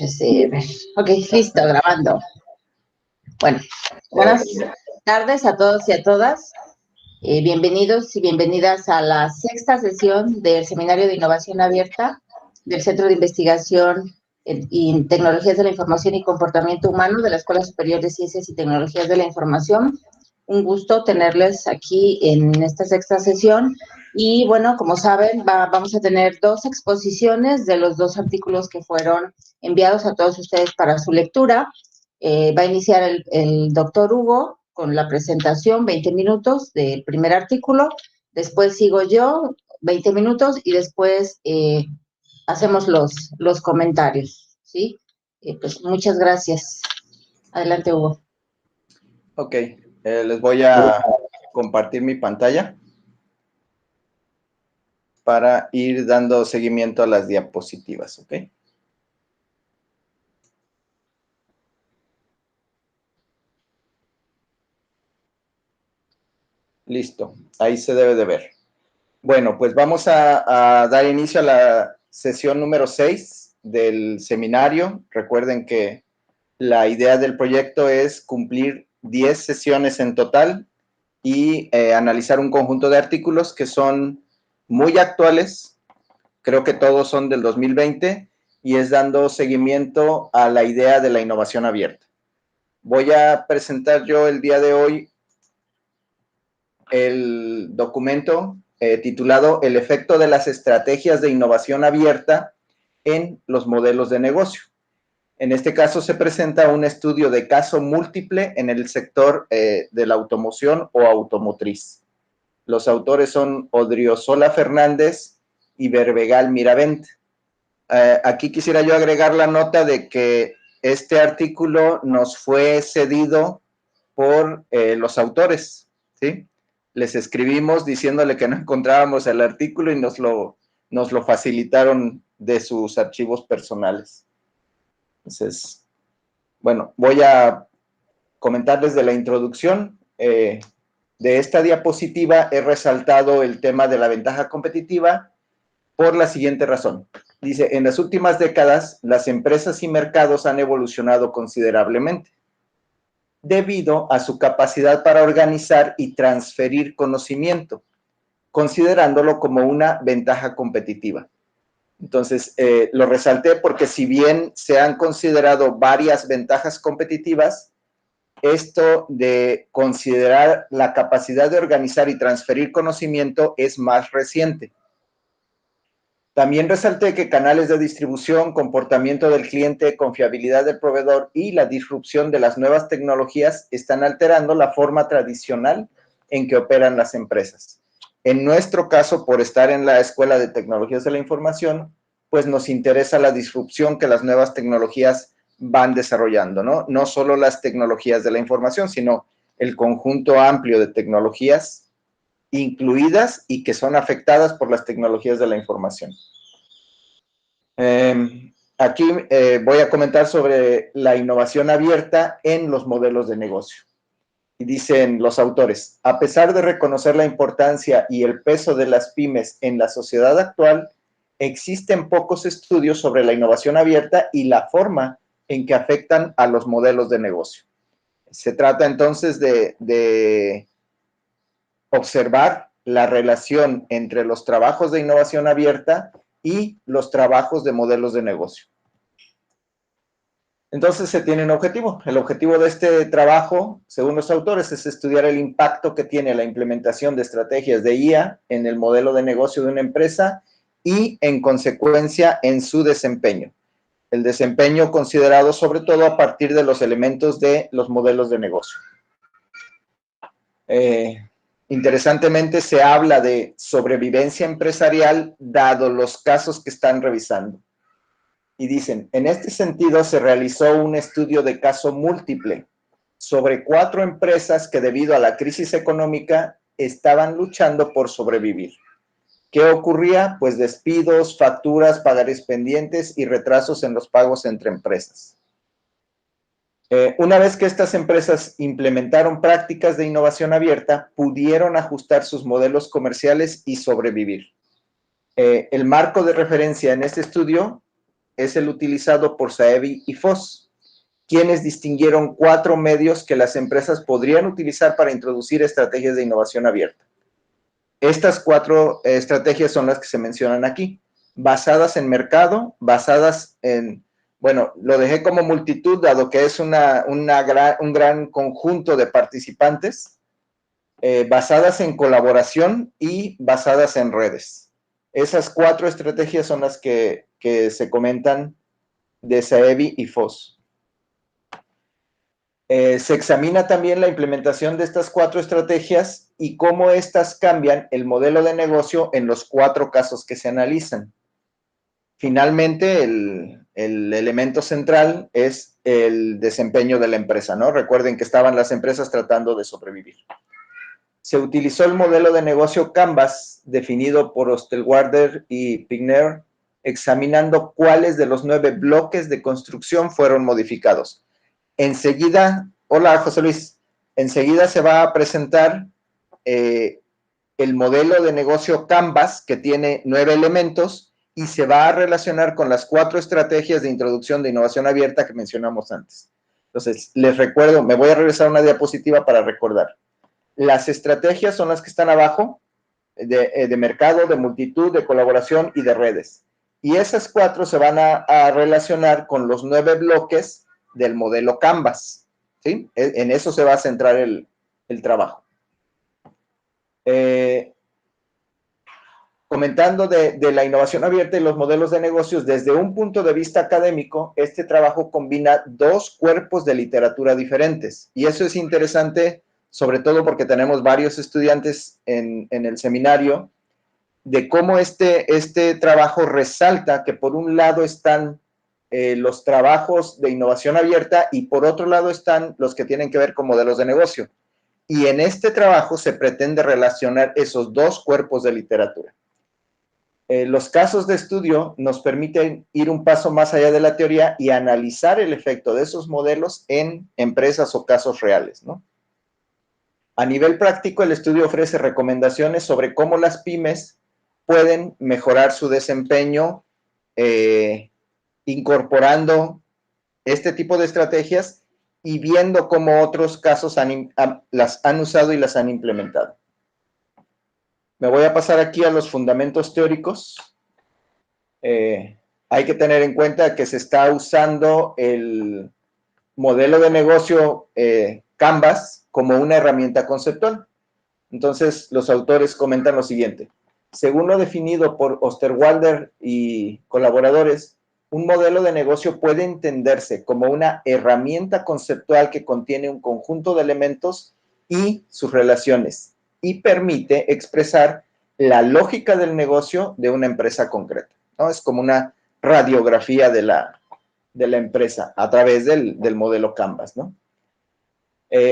Sí. Ok, listo, grabando. Bueno, buenas tardes a todos y a todas. Bienvenidos y bienvenidas a la sexta sesión del Seminario de Innovación Abierta del Centro de Investigación y Tecnologías de la Información y Comportamiento Humano de la Escuela Superior de Ciencias y Tecnologías de la Información. Un gusto tenerles aquí en esta sexta sesión. Y bueno, como saben, vamos a tener dos exposiciones de los dos artículos que fueron enviados a todos ustedes para su lectura. Va a iniciar el doctor Hugo con la presentación, 20 minutos del primer artículo. Después sigo yo, 20 minutos, y después hacemos los comentarios, ¿sí? Pues muchas gracias. Adelante, Hugo. Ok, les voy a compartir mi pantalla para ir dando seguimiento a las diapositivas, ¿ok? Listo, ahí se debe de ver. Bueno, pues vamos a dar inicio a la sesión número 6 del seminario. Recuerden que la idea del proyecto es cumplir 10 sesiones en total y analizar un conjunto de artículos que son muy actuales. Creo que todos son del 2020 y es dando seguimiento a la idea de la innovación abierta. Voy a presentar yo el día de hoy el documento titulado El efecto de las estrategias de innovación abierta en los modelos de negocio. En este caso se presenta un estudio de caso múltiple en el sector de la automoción o automotriz. Los autores son Odriozola Fernández y Berbegal Miravent. Aquí quisiera yo agregar la nota de que este artículo nos fue cedido por los autores, ¿sí? Les escribimos diciéndole que no encontrábamos el artículo y nos lo facilitaron de sus archivos personales. Entonces, bueno, voy a comentarles de la introducción. De esta diapositiva he resaltado el tema de la ventaja competitiva por la siguiente razón. Dice, en las últimas décadas, las empresas y mercados han evolucionado considerablemente debido a su capacidad para organizar y transferir conocimiento, considerándolo como una ventaja competitiva. Entonces, lo resalté porque si bien se han considerado varias ventajas competitivas, esto de considerar la capacidad de organizar y transferir conocimiento es más reciente. También resalté que canales de distribución, comportamiento del cliente, confiabilidad del proveedor y la disrupción de las nuevas tecnologías están alterando la forma tradicional en que operan las empresas. En nuestro caso, por estar en la Escuela de Tecnologías de la Información, pues nos interesa la disrupción que las nuevas tecnologías van desarrollando, ¿no? No solo las tecnologías de la información, sino el conjunto amplio de tecnologías incluidas y que son afectadas por las tecnologías de la información. Aquí voy a comentar sobre la innovación abierta en los modelos de negocio. Y dicen los autores, a pesar de reconocer la importancia y el peso de las pymes en la sociedad actual, existen pocos estudios sobre la innovación abierta y la forma en que afectan a los modelos de negocio. Se trata entonces de observar la relación entre los trabajos de innovación abierta y los trabajos de modelos de negocio. Entonces se tiene un objetivo. El objetivo de este trabajo, según los autores, es estudiar el impacto que tiene la implementación de estrategias de IA en el modelo de negocio de una empresa y, en consecuencia, en su desempeño. El desempeño considerado sobre todo a partir de los elementos de los modelos de negocio. Interesantemente, se habla de sobrevivencia empresarial dado los casos que están revisando. Y dicen, en este sentido se realizó un estudio de caso múltiple sobre 4 empresas que debido a la crisis económica estaban luchando por sobrevivir. ¿Qué ocurría? Pues despidos, facturas, pagares pendientes y retrasos en los pagos entre empresas. Una vez que estas empresas implementaron prácticas de innovación abierta, pudieron ajustar sus modelos comerciales y sobrevivir. El marco de referencia en este estudio es el utilizado por Saevi y Foss, quienes distinguieron 4 medios que las empresas podrían utilizar para introducir estrategias de innovación abierta. Estas 4 estrategias son las que se mencionan aquí, basadas en mercado, basadas en, bueno, lo dejé como multitud, dado que es un gran conjunto de participantes, basadas en colaboración y basadas en redes. Esas 4 estrategias son las que se comentan de Saevi y Foss. Se examina también la implementación de estas 4 estrategias y cómo éstas cambian el modelo de negocio en los 4 casos que se analizan. Finalmente, el elemento central es el desempeño de la empresa, ¿no? Recuerden que estaban las empresas tratando de sobrevivir. Se utilizó el modelo de negocio Canvas, definido por Osterwalder y Pigner, examinando cuáles de los 9 bloques de construcción fueron modificados. Enseguida, hola José Luis, enseguida se va a presentar el modelo de negocio Canvas, que tiene 9 elementos y se va a relacionar con las 4 estrategias de introducción de innovación abierta que mencionamos antes. Entonces, les recuerdo, me voy a regresar a una diapositiva para recordar. Las estrategias son las que están abajo, de mercado, de multitud, de colaboración y de redes. Y esas 4 se van a relacionar con los 9 bloques del modelo Canvas, ¿sí? En eso se va a centrar el trabajo. Comentando de la innovación abierta y los modelos de negocios, desde un punto de vista académico, este trabajo combina 2 cuerpos de literatura diferentes. Y eso es interesante, sobre todo porque tenemos varios estudiantes en el seminario, de cómo este trabajo resalta que por un lado están los trabajos de innovación abierta y por otro lado están los que tienen que ver con modelos de negocio. Y en este trabajo se pretende relacionar esos 2 cuerpos de literatura. Los casos de estudio nos permiten ir un paso más allá de la teoría y analizar el efecto de esos modelos en empresas o casos reales, ¿no? A nivel práctico, el estudio ofrece recomendaciones sobre cómo las pymes pueden mejorar su desempeño incorporando este tipo de estrategias y viendo cómo otros casos las han usado y las han implementado. Me voy a pasar aquí a los fundamentos teóricos. Hay que tener en cuenta que se está usando el modelo de negocio Canvas como una herramienta conceptual. Entonces, los autores comentan lo siguiente. Según lo definido por Osterwalder y colaboradores, un modelo de negocio puede entenderse como una herramienta conceptual que contiene un conjunto de elementos y sus relaciones y permite expresar la lógica del negocio de una empresa concreta, ¿no? Es como una radiografía de la empresa a través del modelo Canvas, ¿no?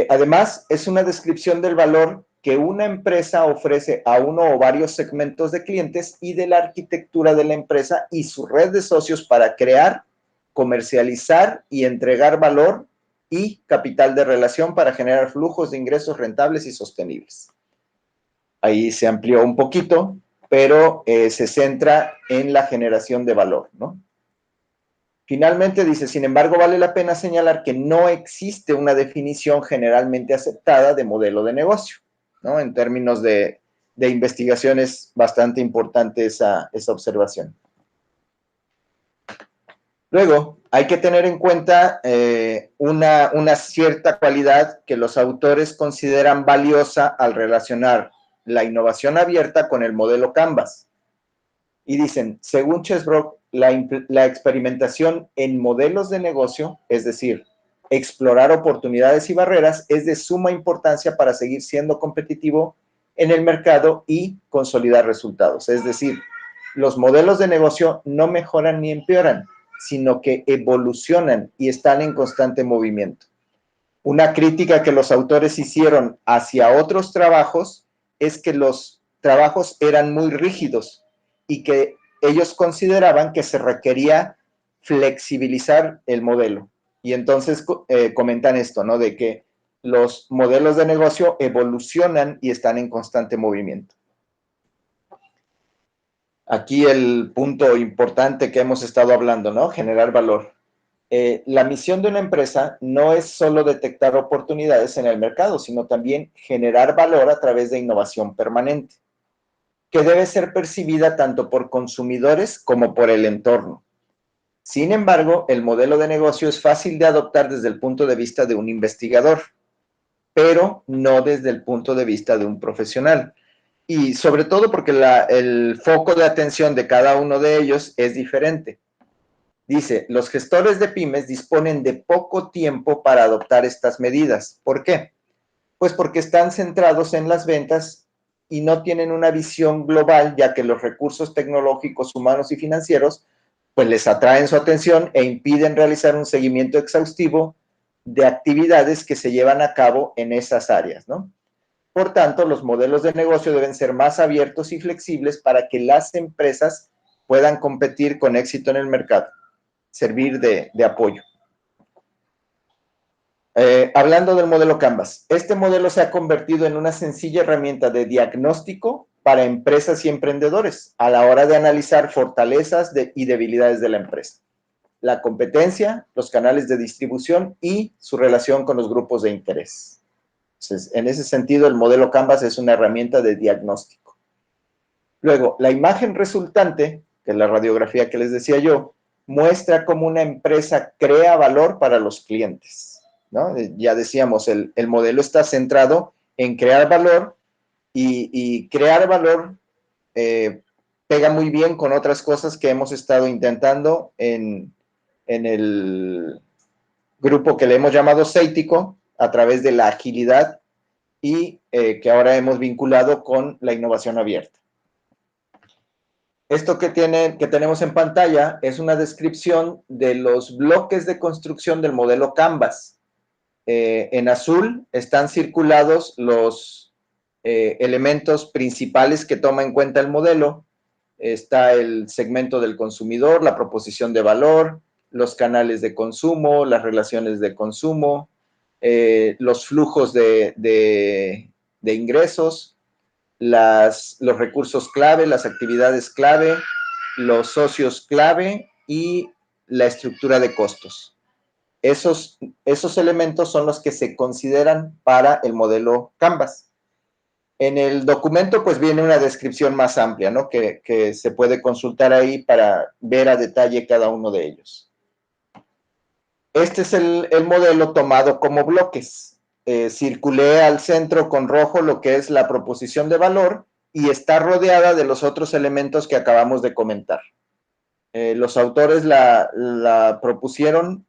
Además, es una descripción del valor que una empresa ofrece a uno o varios segmentos de clientes y de la arquitectura de la empresa y su red de socios para crear, comercializar y entregar valor y capital de relación para generar flujos de ingresos rentables y sostenibles. Ahí se amplió un poquito, pero se centra en la generación de valor, ¿no? Finalmente dice, sin embargo, vale la pena señalar que no existe una definición generalmente aceptada de modelo de negocio, ¿no? En términos de investigación es bastante importante esa observación. Luego, hay que tener en cuenta una cierta cualidad que los autores consideran valiosa al relacionar la innovación abierta con el modelo Canvas. Y dicen, según Chesbrough, la experimentación en modelos de negocio, es decir, explorar oportunidades y barreras, es de suma importancia para seguir siendo competitivo en el mercado y consolidar resultados. Es decir, los modelos de negocio no mejoran ni empeoran, sino que evolucionan y están en constante movimiento. Una crítica que los autores hicieron hacia otros trabajos es que los trabajos eran muy rígidos y que ellos consideraban que se requería flexibilizar el modelo. Y entonces comentan esto, ¿no? De que los modelos de negocio evolucionan y están en constante movimiento. Aquí el punto importante que hemos estado hablando, ¿no? Generar valor. La misión de una empresa no es solo detectar oportunidades en el mercado, sino también generar valor a través de innovación permanente, que debe ser percibida tanto por consumidores como por el entorno. Sin embargo, el modelo de negocio es fácil de adoptar desde el punto de vista de un investigador, pero no desde el punto de vista de un profesional. Y sobre todo porque el foco de atención de cada uno de ellos es diferente. Dice, los gestores de pymes disponen de poco tiempo para adoptar estas medidas. ¿Por qué? Pues porque están centrados en las ventas y no tienen una visión global, ya que los recursos tecnológicos, humanos y financieros, pues les atraen su atención e impiden realizar un seguimiento exhaustivo de actividades que se llevan a cabo en esas áreas, ¿no? Por tanto, los modelos de negocio deben ser más abiertos y flexibles para que las empresas puedan competir con éxito en el mercado, servir de apoyo. Hablando del modelo Canvas, este modelo se ha convertido en una sencilla herramienta de diagnóstico para empresas y emprendedores a la hora de analizar fortalezas y debilidades de la empresa, la competencia, los canales de distribución y su relación con los grupos de interés. Entonces, en ese sentido, el modelo Canvas es una herramienta de diagnóstico. Luego, la imagen resultante, que es la radiografía que les decía yo, muestra cómo una empresa crea valor para los clientes, ¿no? Ya decíamos, el modelo está centrado en crear valor y crear valor pega muy bien con otras cosas que hemos estado intentando en el grupo que le hemos llamado Céitico, a través de la agilidad y que ahora hemos vinculado con la innovación abierta. Esto que tenemos en pantalla es una descripción de los bloques de construcción del modelo Canvas. En azul están circulados los elementos principales que toma en cuenta el modelo. Está el segmento del consumidor, la proposición de valor, los canales de consumo, las relaciones de consumo, los flujos de ingresos, los recursos clave, las actividades clave, los socios clave y la estructura de costos. Esos elementos son los que se consideran para el modelo Canvas. En el documento, pues viene una descripción más amplia, ¿no? Que se puede consultar ahí para ver a detalle cada uno de ellos. Este es el modelo tomado como bloques. Circulé al centro con rojo lo que es la proposición de valor y está rodeada de los otros elementos que acabamos de comentar. Los autores la propusieron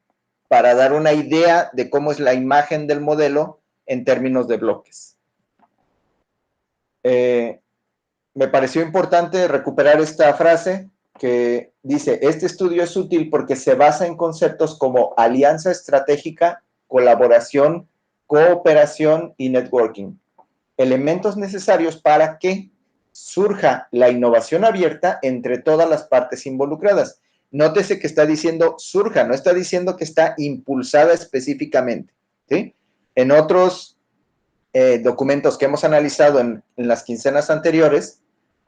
para dar una idea de cómo es la imagen del modelo en términos de bloques. Me pareció importante recuperar esta frase que dice, este estudio es útil porque se basa en conceptos como alianza estratégica, colaboración, cooperación y networking, elementos necesarios para que surja la innovación abierta entre todas las partes involucradas. Nótese que está diciendo surja, no está diciendo que está impulsada específicamente, ¿sí? En otros documentos que hemos analizado en las quincenas anteriores,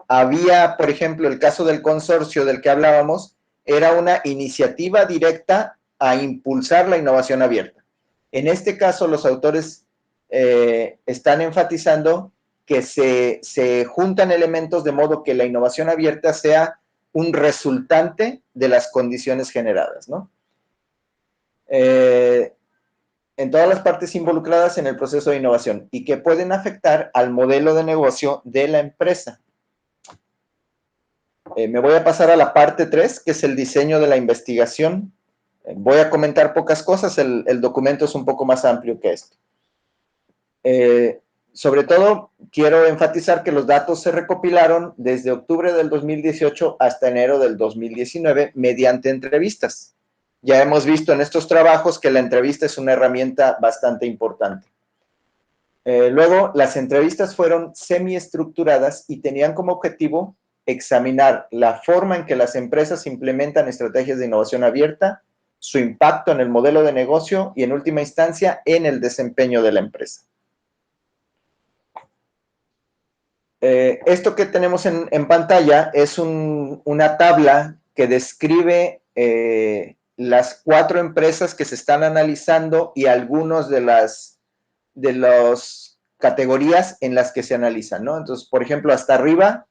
había, por ejemplo, el caso del consorcio del que hablábamos, era una iniciativa directa a impulsar la innovación abierta. En este caso, los autores están enfatizando que se juntan elementos de modo que la innovación abierta sea un resultante de las condiciones generadas, ¿no? En todas las partes involucradas en el proceso de innovación y que pueden afectar al modelo de negocio de la empresa. Me voy a pasar a la parte 3, que es el diseño de la investigación. Voy a comentar pocas cosas, el documento es un poco más amplio que esto. Sobre todo, quiero enfatizar que los datos se recopilaron desde octubre del 2018 hasta enero del 2019 mediante entrevistas. Ya hemos visto en estos trabajos que la entrevista es una herramienta bastante importante. Luego, las entrevistas fueron semiestructuradas y tenían como objetivo examinar la forma en que las empresas implementan estrategias de innovación abierta, su impacto en el modelo de negocio y, en última instancia, en el desempeño de la empresa. Esto que tenemos en pantalla es una tabla que describe las 4 empresas que se están analizando y algunos de las categorías en las que se analizan, ¿no? Entonces, por ejemplo, hasta arriba,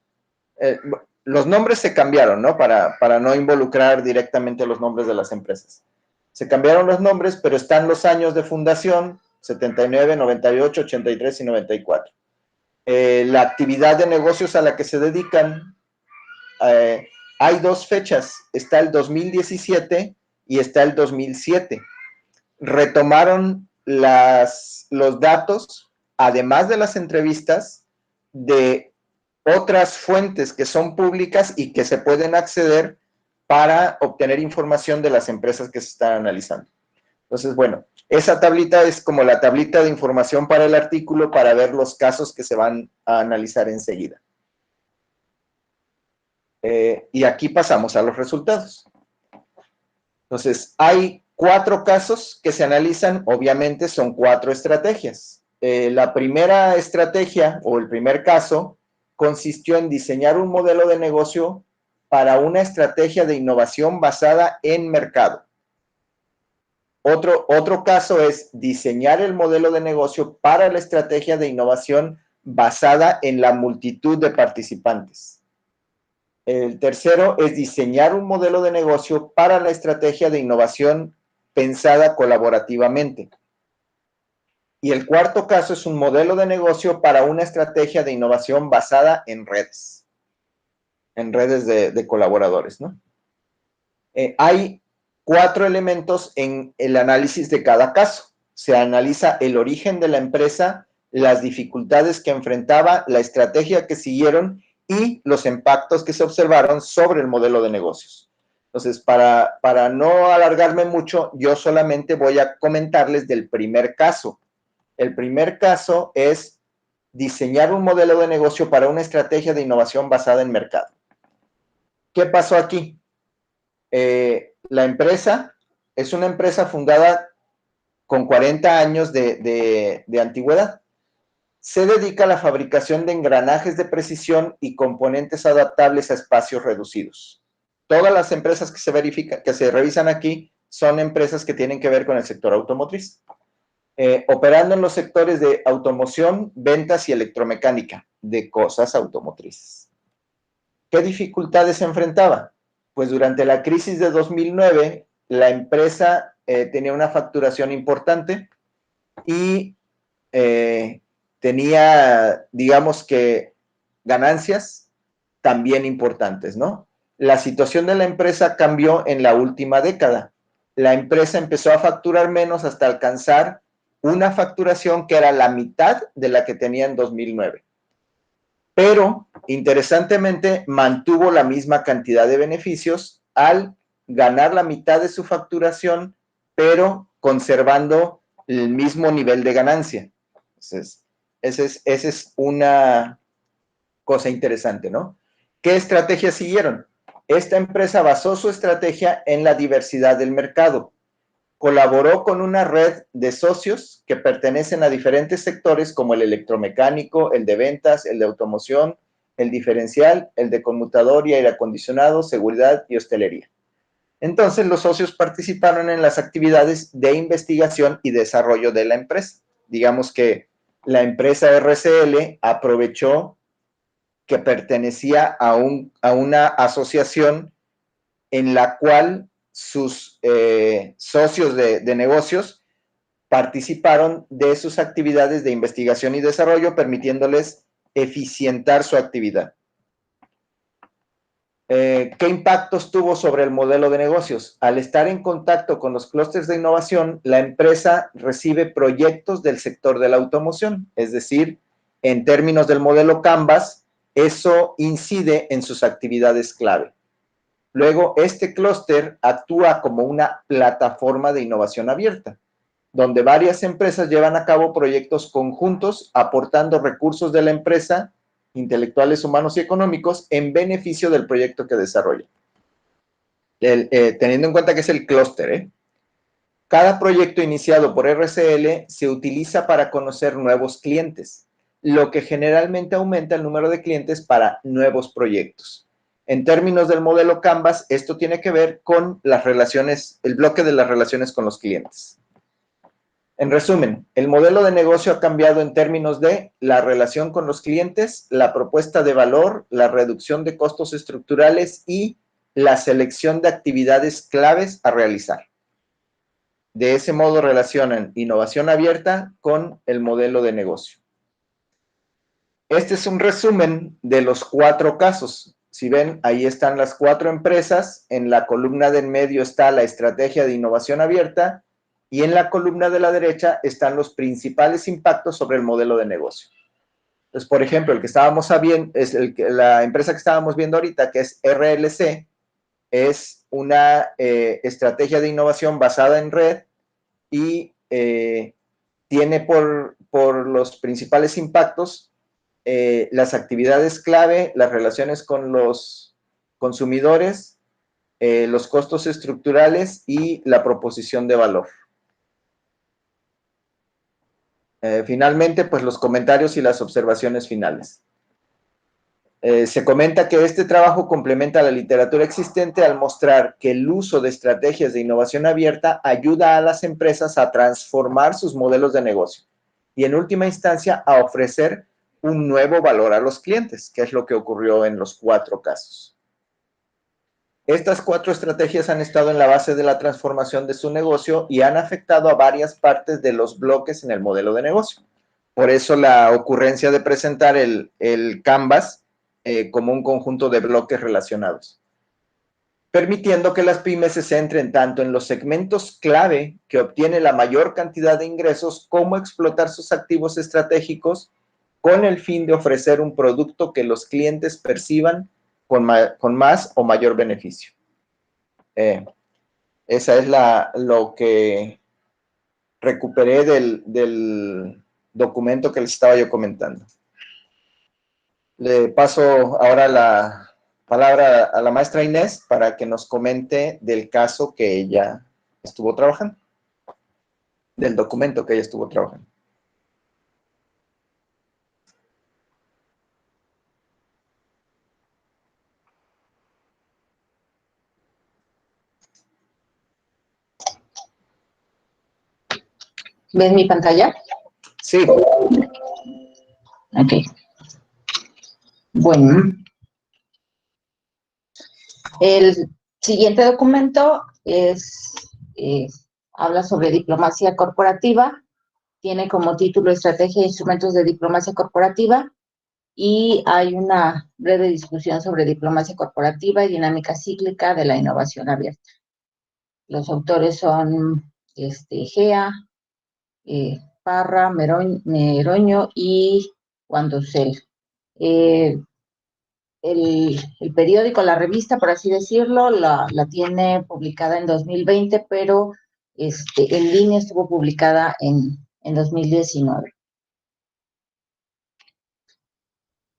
los nombres se cambiaron, ¿no? Para no involucrar directamente los nombres de las empresas. Se cambiaron los nombres, pero están los años de fundación, 79, 98, 83 y 94. La actividad de negocios a la que se dedican, hay 2 fechas, está el 2017 y está el 2007. Retomaron los datos, además de las entrevistas, de otras fuentes que son públicas y que se pueden acceder para obtener información de las empresas que se están analizando. Entonces, bueno, esa tablita es como la tablita de información para el artículo para ver los casos que se van a analizar enseguida. Y aquí pasamos a los resultados. Entonces, hay 4 casos que se analizan, obviamente son 4 estrategias. La primera estrategia o el primer caso consistió en diseñar un modelo de negocio para una estrategia de innovación basada en mercado. Otro caso es diseñar el modelo de negocio para la estrategia de innovación basada en la multitud de participantes. El tercero es diseñar un modelo de negocio para la estrategia de innovación pensada colaborativamente. Y el cuarto caso es un modelo de negocio para una estrategia de innovación basada en redes de colaboradores, ¿no? Hay 4 elementos en el análisis de cada caso. Se analiza el origen de la empresa, las dificultades que enfrentaba, la estrategia que siguieron y los impactos que se observaron sobre el modelo de negocios. Entonces, para no alargarme mucho, yo solamente voy a comentarles del primer caso. El primer caso es diseñar un modelo de negocio para una estrategia de innovación basada en mercado. ¿Qué pasó aquí? La empresa es una empresa fundada con 40 años de antigüedad. Se dedica a la fabricación de engranajes de precisión y componentes adaptables a espacios reducidos. Todas las empresas que se revisan aquí son empresas que tienen que ver con el sector automotriz. Operando en los sectores de automoción, ventas y electromecánica de cosas automotrices. ¿Qué dificultades se enfrentaba? Pues durante la crisis de 2009, la empresa tenía una facturación importante y tenía, digamos que, ganancias también importantes, ¿no? La situación de la empresa cambió en la última década. La empresa empezó a facturar menos hasta alcanzar una facturación que era la mitad de la que tenía en 2009. Pero, interesantemente, mantuvo la misma cantidad de beneficios al ganar la mitad de su facturación, pero conservando el mismo nivel de ganancia. Entonces, esa es una cosa interesante, ¿no? ¿Qué estrategias siguieron? Esta empresa basó su estrategia en la diversidad del mercado. Colaboró con una red de socios que pertenecen a diferentes sectores como el electromecánico, el de ventas, el de automoción, el diferencial, el de conmutador y aire acondicionado, seguridad y hostelería. Entonces, los socios participaron en las actividades de investigación y desarrollo de la empresa. Digamos que la empresa RCL aprovechó que pertenecía a una asociación en la cual sus socios de negocios participaron de sus actividades de investigación y desarrollo, permitiéndoles eficientar su actividad. ¿Qué impactos tuvo sobre el modelo de negocios? Al estar en contacto con los clústeres de innovación, la empresa recibe proyectos del sector de la automoción, es decir, en términos del modelo Canvas, eso incide en sus actividades clave. Luego, este clúster actúa como una plataforma de innovación abierta, donde varias empresas llevan a cabo proyectos conjuntos aportando recursos de la empresa, intelectuales, humanos y económicos, en beneficio del proyecto que desarrolla. Teniendo en cuenta que es el clúster, Cada proyecto iniciado por RCL se utiliza para conocer nuevos clientes. lo que generalmente aumenta el número de clientes para nuevos proyectos. En términos del modelo Canvas, esto tiene que ver con las relaciones, el bloque de las relaciones con los clientes. En resumen, el modelo de negocio ha cambiado en términos de la relación con los clientes, la propuesta de valor, la reducción de costos estructurales y la selección de actividades claves a realizar. De ese modo relacionan innovación abierta con el modelo de negocio. Este es un resumen de los 4 casos. Si ven, ahí están las 4 empresas. En la columna del medio está la estrategia de innovación abierta y en la columna de la derecha están los principales impactos sobre el modelo de negocio. Entonces, por ejemplo, el que estábamos viendo, la empresa que estábamos viendo ahorita, que es RLC, es una estrategia de innovación basada en red y tiene por los principales impactos las actividades clave, las relaciones con los consumidores, los costos estructurales y la proposición de valor. Finalmente, pues los comentarios y las observaciones finales. Se comenta que este trabajo complementa la literatura existente al mostrar que el uso de estrategias de innovación abierta ayuda a las empresas a transformar sus modelos de negocio y en última instancia a ofrecer un nuevo valor a los clientes, que es lo que ocurrió en los 4 casos. Estas 4 estrategias han estado en la base de la transformación de su negocio y han afectado a varias partes de los bloques en el modelo de negocio. Por eso la ocurrencia de presentar el Canvas como un conjunto de bloques relacionados, permitiendo que las pymes se centren tanto en los segmentos clave que obtienen la mayor cantidad de ingresos como explotar sus activos estratégicos con el fin de ofrecer un producto que los clientes perciban con más o mayor beneficio. Esa es lo que recuperé del documento que les estaba yo comentando. Le paso ahora la palabra a la maestra Inés para que nos comente del caso que ella estuvo trabajando, del documento que ella estuvo trabajando. ¿Ves mi pantalla? Sí. Ok. Bueno. El siguiente documento habla sobre diplomacia corporativa. Tiene como título Estrategia e Instrumentos de Diplomacia Corporativa y hay una breve discusión sobre diplomacia corporativa y dinámica cíclica de la innovación abierta. Los autores son Gea, Parra, Meroño y Guandosel. El periódico, la revista, por así decirlo, la tiene publicada en 2020, pero en línea estuvo publicada en 2019.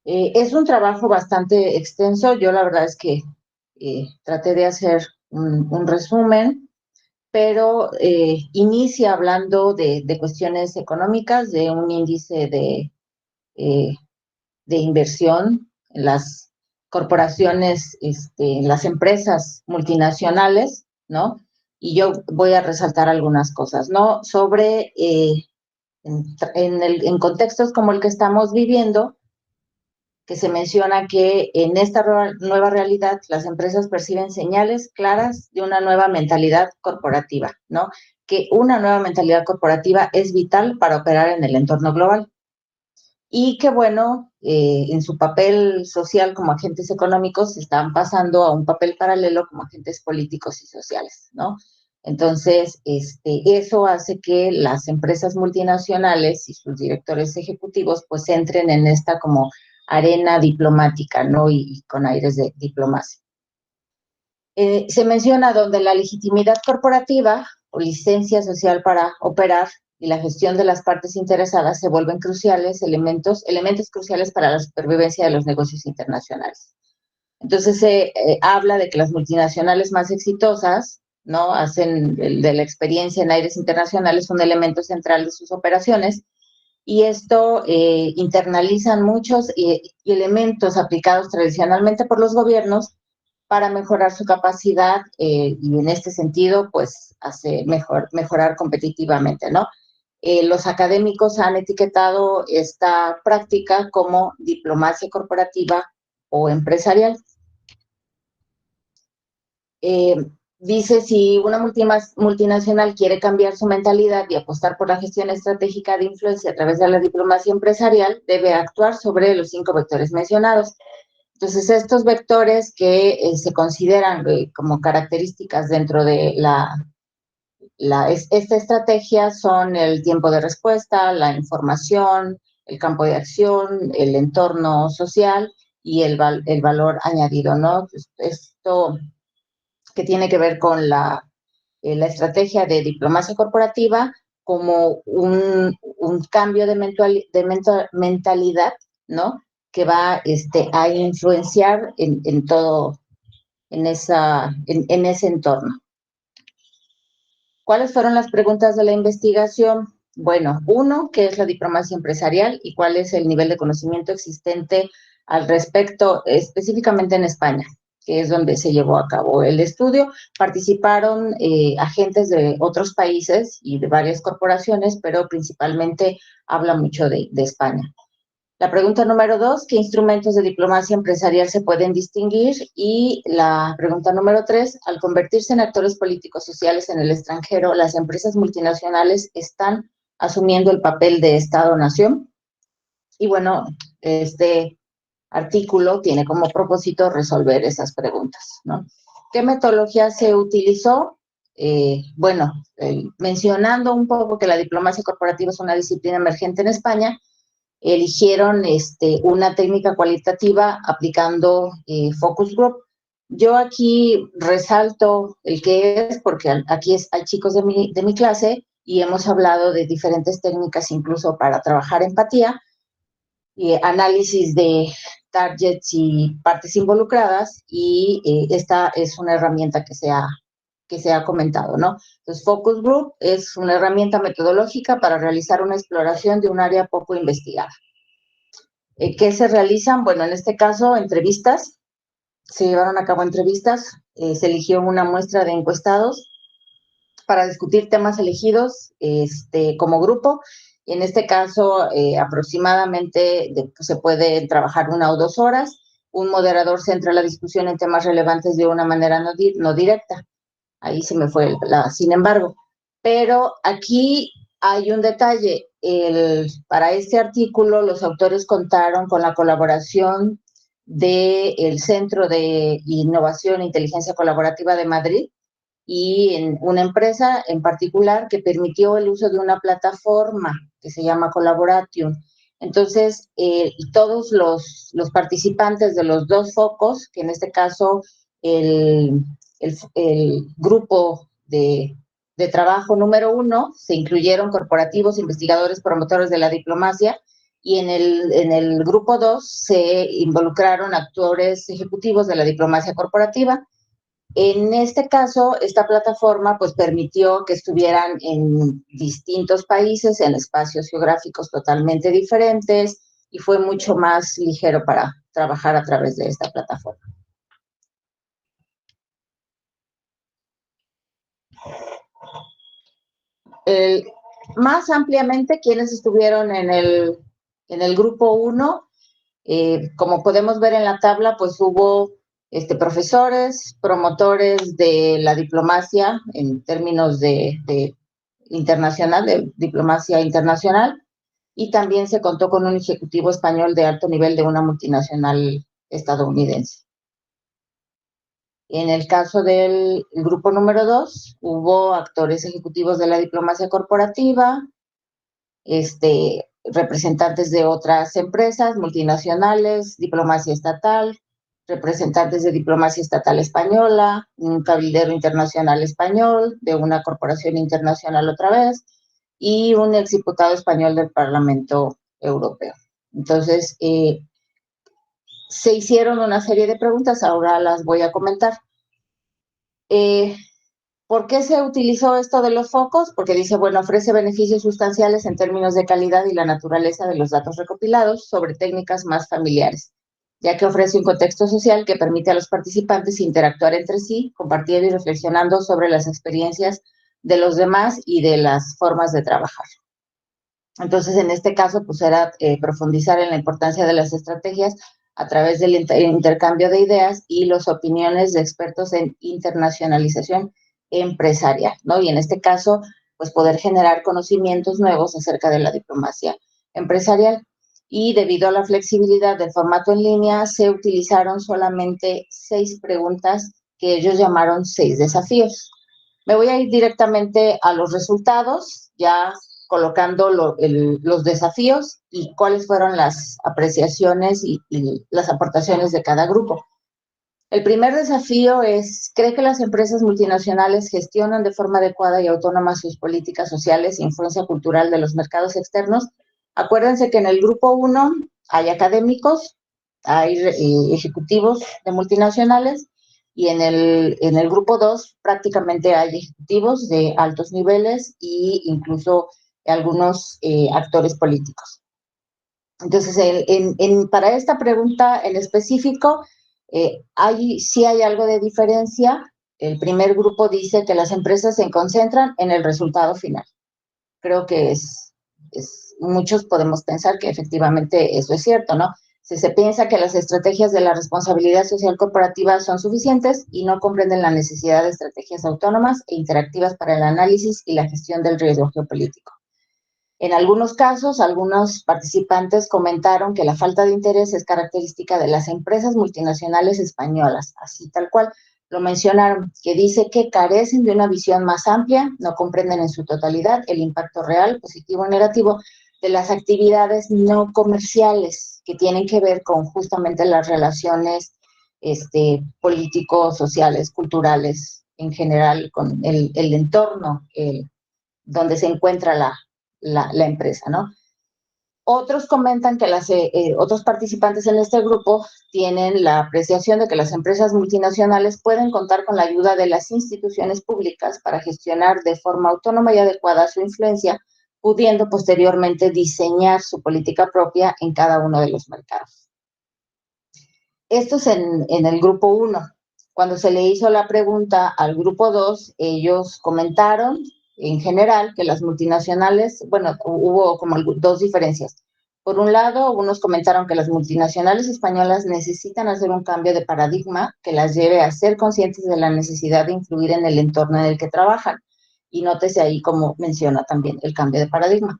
Es un trabajo bastante extenso. Yo la verdad es que traté de hacer un resumen, pero inicia hablando de cuestiones económicas, de un índice de inversión en las corporaciones, en las empresas multinacionales, ¿no? Y yo voy a resaltar algunas cosas, ¿no? Sobre, en contextos como el que estamos viviendo, que se menciona que en esta nueva realidad las empresas perciben señales claras de una nueva mentalidad corporativa, ¿no? Que una nueva mentalidad corporativa es vital para operar en el entorno global. Y que, bueno, en su papel social como agentes económicos están pasando a un papel paralelo como agentes políticos y sociales, ¿no? Entonces, eso hace que las empresas multinacionales y sus directores ejecutivos pues entren en esta como arena diplomática, ¿no? Y con aires de diplomacia. Se menciona donde la legitimidad corporativa o licencia social para operar y la gestión de las partes interesadas se vuelven cruciales, elementos cruciales para la supervivencia de los negocios internacionales. Entonces se habla de que las multinacionales más exitosas, ¿no? Hacen de la experiencia en aires internacionales un elemento central de sus operaciones y esto internalizan muchos elementos aplicados tradicionalmente por los gobiernos para mejorar su capacidad y en este sentido, pues, mejorar competitivamente, ¿no? Los académicos han etiquetado esta práctica como diplomacia corporativa o empresarial. Dice, si una multinacional quiere cambiar su mentalidad y apostar por la gestión estratégica de influencia a través de la diplomacia empresarial, debe actuar sobre los 5 vectores mencionados. Entonces, estos vectores que se consideran como características dentro de esta estrategia son el tiempo de respuesta, la información, el campo de acción, el entorno social y el valor añadido, ¿no? Esto que tiene que ver con la estrategia de diplomacia corporativa como un cambio de mentalidad, ¿no? Que va a influenciar en todo, en ese entorno. ¿Cuáles fueron las preguntas de la investigación? Bueno, uno, ¿qué es la diplomacia empresarial y cuál es el nivel de conocimiento existente al respecto, específicamente en España, que es donde se llevó a cabo el estudio? Participaron agentes de otros países y de varias corporaciones, pero principalmente habla mucho de España. La pregunta número 2, ¿qué instrumentos de diplomacia empresarial se pueden distinguir? Y la pregunta número 3, al convertirse en actores políticos sociales en el extranjero, ¿las empresas multinacionales están asumiendo el papel de Estado-nación? Y bueno, este artículo tiene como propósito resolver esas preguntas, ¿no? ¿Qué metodología se utilizó? Mencionando un poco que la diplomacia corporativa es una disciplina emergente en España, eligieron una técnica cualitativa aplicando focus group. Yo aquí resalto el que es, porque aquí hay chicos de mi clase y hemos hablado de diferentes técnicas incluso para trabajar empatía y análisis de targets y partes involucradas, y esta es una herramienta que se ha comentado, ¿no? Entonces, Focus Group es una herramienta metodológica para realizar una exploración de un área poco investigada. ¿Qué se realizan? Bueno, en este caso, entrevistas. Se llevaron a cabo entrevistas. Se eligió una muestra de encuestados para discutir temas elegidos como grupo. En este caso, aproximadamente se puede trabajar 1 o 2 horas. Un moderador centra la discusión en temas relevantes de una manera no directa. Ahí se me fue sin embargo. Pero aquí hay un detalle. Para este artículo, los autores contaron con la colaboración del Centro de Innovación e Inteligencia Colaborativa de Madrid y en una empresa en particular que permitió el uso de una plataforma que se llama Collaboratium. Entonces, todos los participantes de los 2 focos, que en este caso el grupo de trabajo número 1, se incluyeron corporativos, investigadores, promotores de la diplomacia, y en el grupo 2 se involucraron actores ejecutivos de la diplomacia corporativa. En este caso, esta plataforma pues permitió que estuvieran en distintos países, en espacios geográficos totalmente diferentes, y fue mucho más ligero para trabajar a través de esta plataforma. Más ampliamente, quienes estuvieron en el grupo 1, como podemos ver en la tabla, pues hubo profesores, promotores de la diplomacia en términos de internacional, de diplomacia internacional, y también se contó con un ejecutivo español de alto nivel de una multinacional estadounidense. En el caso del grupo número 2, hubo actores ejecutivos de la diplomacia corporativa, representantes de otras empresas multinacionales, diplomacia estatal, representantes de diplomacia estatal española, un cabildero internacional español, de una corporación internacional otra vez, y un exdiputado español del Parlamento Europeo. Entonces, se hicieron una serie de preguntas, ahora las voy a comentar. ¿Por qué se utilizó esto de los focos? Porque dice, bueno, ofrece beneficios sustanciales en términos de calidad y la naturaleza de los datos recopilados sobre técnicas más familiares, ya que ofrece un contexto social que permite a los participantes interactuar entre sí, compartiendo y reflexionando sobre las experiencias de los demás y de las formas de trabajar. Entonces, en este caso, pues era profundizar en la importancia de las estrategias a través del intercambio de ideas y las opiniones de expertos en internacionalización empresarial, ¿no? Y en este caso, pues poder generar conocimientos nuevos acerca de la diplomacia empresarial. Y debido a la flexibilidad del formato en línea, se utilizaron solamente 6 preguntas que ellos llamaron 6 desafíos. Me voy a ir directamente a los resultados, ya colocando los desafíos y cuáles fueron las apreciaciones y las aportaciones de cada grupo. El primer desafío es, ¿cree que las empresas multinacionales gestionan de forma adecuada y autónoma sus políticas sociales e influencia cultural de los mercados externos? Acuérdense que en el grupo 1 hay académicos, hay ejecutivos de multinacionales, y en el grupo 2 prácticamente hay ejecutivos de altos niveles e incluso algunos actores políticos. Entonces, para esta pregunta en específico, sí hay algo de diferencia. El primer grupo dice que las empresas se concentran en el resultado final. Creo que muchos podemos pensar que efectivamente eso es cierto, ¿no? Si se piensa que las estrategias de la responsabilidad social corporativa son suficientes y no comprenden la necesidad de estrategias autónomas e interactivas para el análisis y la gestión del riesgo geopolítico. En algunos casos, algunos participantes comentaron que la falta de interés es característica de las empresas multinacionales españolas, así tal cual lo mencionaron, que dice que carecen de una visión más amplia, no comprenden en su totalidad el impacto real, positivo o negativo de las actividades no comerciales que tienen que ver con justamente las relaciones políticos, sociales, culturales, en general, con el entorno donde se encuentra la empresa, ¿no? Otros comentan que otros participantes en este grupo tienen la apreciación de que las empresas multinacionales pueden contar con la ayuda de las instituciones públicas para gestionar de forma autónoma y adecuada su influencia, pudiendo posteriormente diseñar su política propia en cada uno de los mercados. Esto es en el grupo 1. Cuando se le hizo la pregunta al grupo 2, ellos comentaron en general que las multinacionales, bueno, hubo como 2 diferencias. Por un lado, unos comentaron que las multinacionales españolas necesitan hacer un cambio de paradigma que las lleve a ser conscientes de la necesidad de influir en el entorno en el que trabajan. Y nótese ahí como menciona también el cambio de paradigma.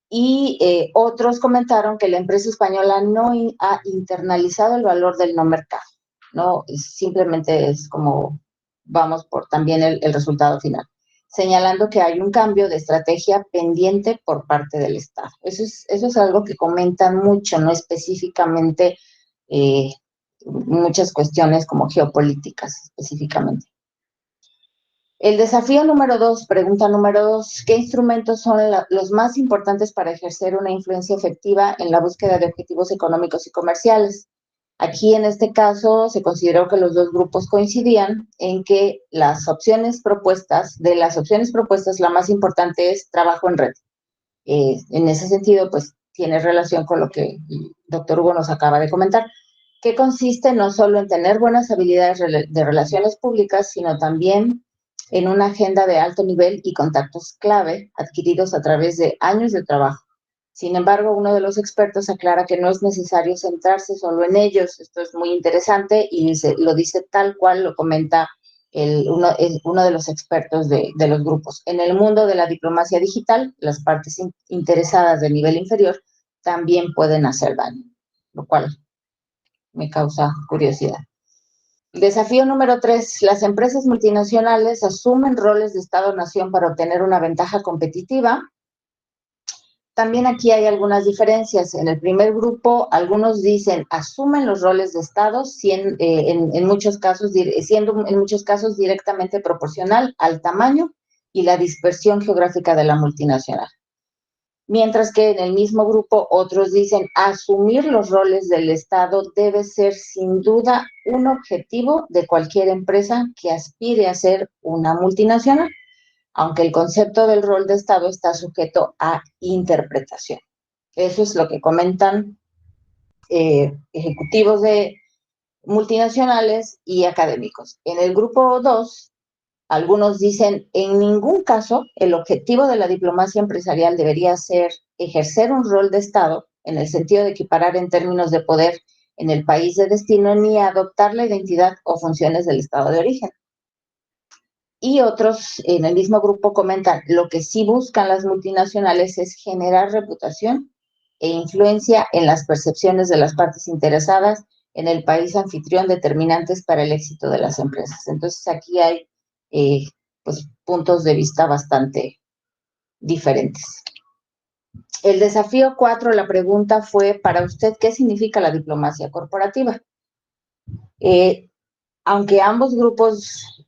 Y otros comentaron que la empresa española no ha internalizado el valor del no mercado, ¿no? Simplemente es como vamos por también el resultado final, señalando que hay un cambio de estrategia pendiente por parte del Estado. Eso es algo que comentan mucho, no específicamente muchas cuestiones como geopolíticas específicamente. El desafío número 2, pregunta número 2, ¿qué instrumentos son los más importantes para ejercer una influencia efectiva en la búsqueda de objetivos económicos y comerciales? Aquí, en este caso, se consideró que los 2 grupos coincidían en que de las opciones propuestas, la más importante es trabajo en red. En ese sentido, pues, tiene relación con lo que el doctor Hugo nos acaba de comentar, que consiste no solo en tener buenas habilidades de relaciones públicas, sino también en una agenda de alto nivel y contactos clave adquiridos a través de años de trabajo. Sin embargo, uno de los expertos aclara que no es necesario centrarse solo en ellos. Esto es muy interesante y lo dice tal cual lo comenta uno de los expertos de los grupos. En el mundo de la diplomacia digital, las partes interesadas de nivel inferior también pueden hacer daño, lo cual me causa curiosidad. Desafío número 3, las empresas multinacionales asumen roles de Estado-nación para obtener una ventaja competitiva. También aquí hay algunas diferencias. En el primer grupo, algunos dicen asumen los roles de Estado, siendo en muchos casos directamente proporcional al tamaño y la dispersión geográfica de la multinacional. mientras que en el mismo grupo otros dicen asumir los roles del Estado debe ser sin duda un objetivo de cualquier empresa que aspire a ser una multinacional, aunque el concepto del rol de Estado está sujeto a interpretación. Eso es lo que comentan ejecutivos de multinacionales y académicos. En el grupo 2, algunos dicen, en ningún caso el objetivo de la diplomacia empresarial debería ser ejercer un rol de Estado en el sentido de equiparar en términos de poder en el país de destino ni adoptar la identidad o funciones del Estado de origen. Y otros en el mismo grupo comentan, lo que sí buscan las multinacionales es generar reputación e influencia en las percepciones de las partes interesadas en el país anfitrión determinantes para el éxito de las empresas. Entonces aquí hay pues puntos de vista bastante diferentes. El desafío 4, la pregunta fue, para usted, ¿qué significa la diplomacia corporativa? Aunque ambos grupos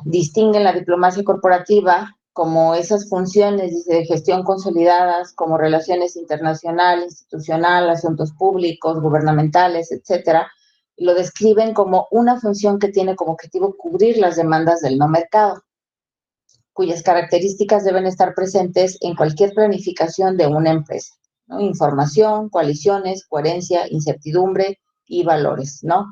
distinguen la diplomacia corporativa como esas funciones de gestión consolidadas, como relaciones internacional, institucional, asuntos públicos, gubernamentales, etcétera, lo describen como una función que tiene como objetivo cubrir las demandas del no mercado, cuyas características deben estar presentes en cualquier planificación de una empresa, ¿no? Información, coaliciones, coherencia, incertidumbre y valores, ¿no?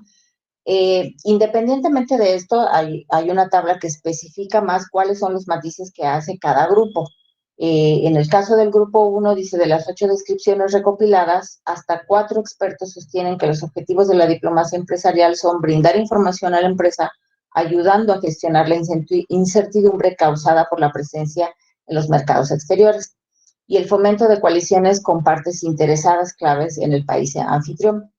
Independientemente de esto, hay una tabla que especifica más cuáles son los matices que hace cada grupo. En el caso del grupo 1, dice, de las 8 descripciones recopiladas, hasta 4 expertos sostienen que los objetivos de la diplomacia empresarial son brindar información a la empresa, ayudando a gestionar la incertidumbre causada por la presencia en los mercados exteriores, y el fomento de coaliciones con partes interesadas claves en el país anfitrión.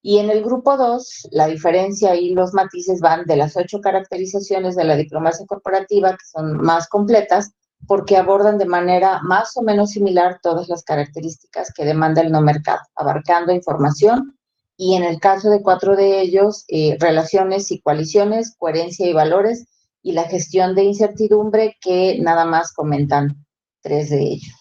Y en el grupo 2, la diferencia y los matices van de las 8 caracterizaciones de la diplomacia corporativa, que son más completas, porque abordan de manera más o menos similar todas las características que demanda el no mercado, abarcando información y, en el caso de 4 de ellos, relaciones y coaliciones, coherencia y valores, y la gestión de incertidumbre, que nada más comentan 3 de ellos.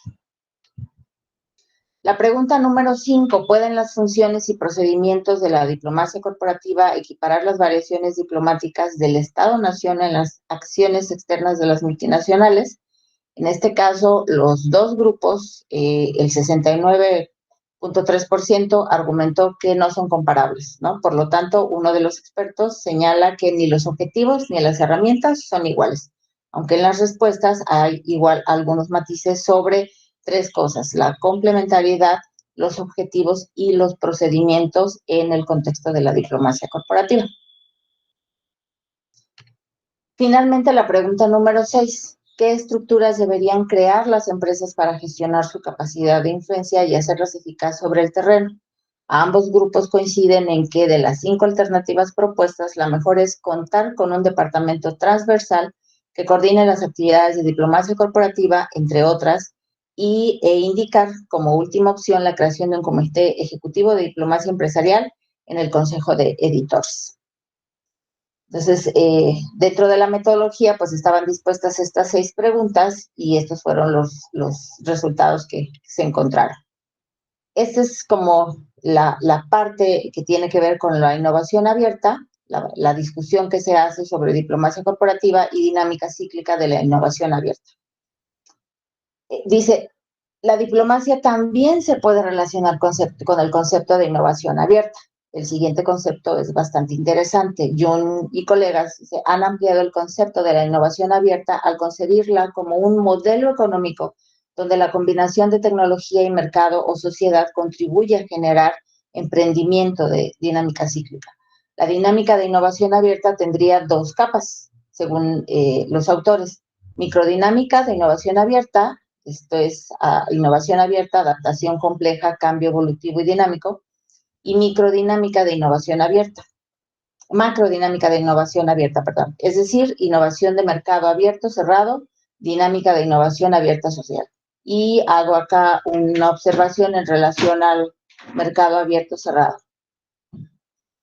La pregunta número 5, ¿pueden las funciones y procedimientos de la diplomacia corporativa equiparar las variaciones diplomáticas del Estado-nación en las acciones externas de las multinacionales? En este caso, los dos grupos, el 69.3% argumentó que no son comparables, ¿no? Por lo tanto, uno de los expertos señala que ni los objetivos ni las herramientas son iguales, aunque en las respuestas hay igual algunos matices sobre 3 cosas: la complementariedad, los objetivos y los procedimientos en el contexto de la diplomacia corporativa. Finalmente, la pregunta número 6, ¿qué estructuras deberían crear las empresas para gestionar su capacidad de influencia y hacerlas eficaz sobre el terreno? Ambos grupos coinciden en que de las 5 alternativas propuestas, la mejor es contar con un departamento transversal que coordine las actividades de diplomacia corporativa, entre otras, e indicar como última opción la creación de un comité ejecutivo de diplomacia empresarial en el Consejo de Editores. Entonces, dentro de la metodología, pues estaban dispuestas estas 6 preguntas y estos fueron los resultados que se encontraron. Esta es como la parte que tiene que ver con la innovación abierta, la discusión que se hace sobre diplomacia corporativa y dinámica cíclica de la innovación abierta. Dice, la diplomacia también se puede relacionar con el concepto de innovación abierta. El siguiente concepto es bastante interesante. Jung y colegas han ampliado el concepto de la innovación abierta al concebirla como un modelo económico donde la combinación de tecnología y mercado o sociedad contribuye a generar emprendimiento de dinámica cíclica. La dinámica de innovación abierta tendría 2 capas, según los autores. Microdinámica de innovación abierta, esto es innovación abierta, adaptación compleja, cambio evolutivo y dinámico, y macrodinámica de innovación abierta, perdón, es decir, innovación de mercado abierto, cerrado, dinámica de innovación abierta social. Y hago acá una observación en relación al mercado abierto cerrado.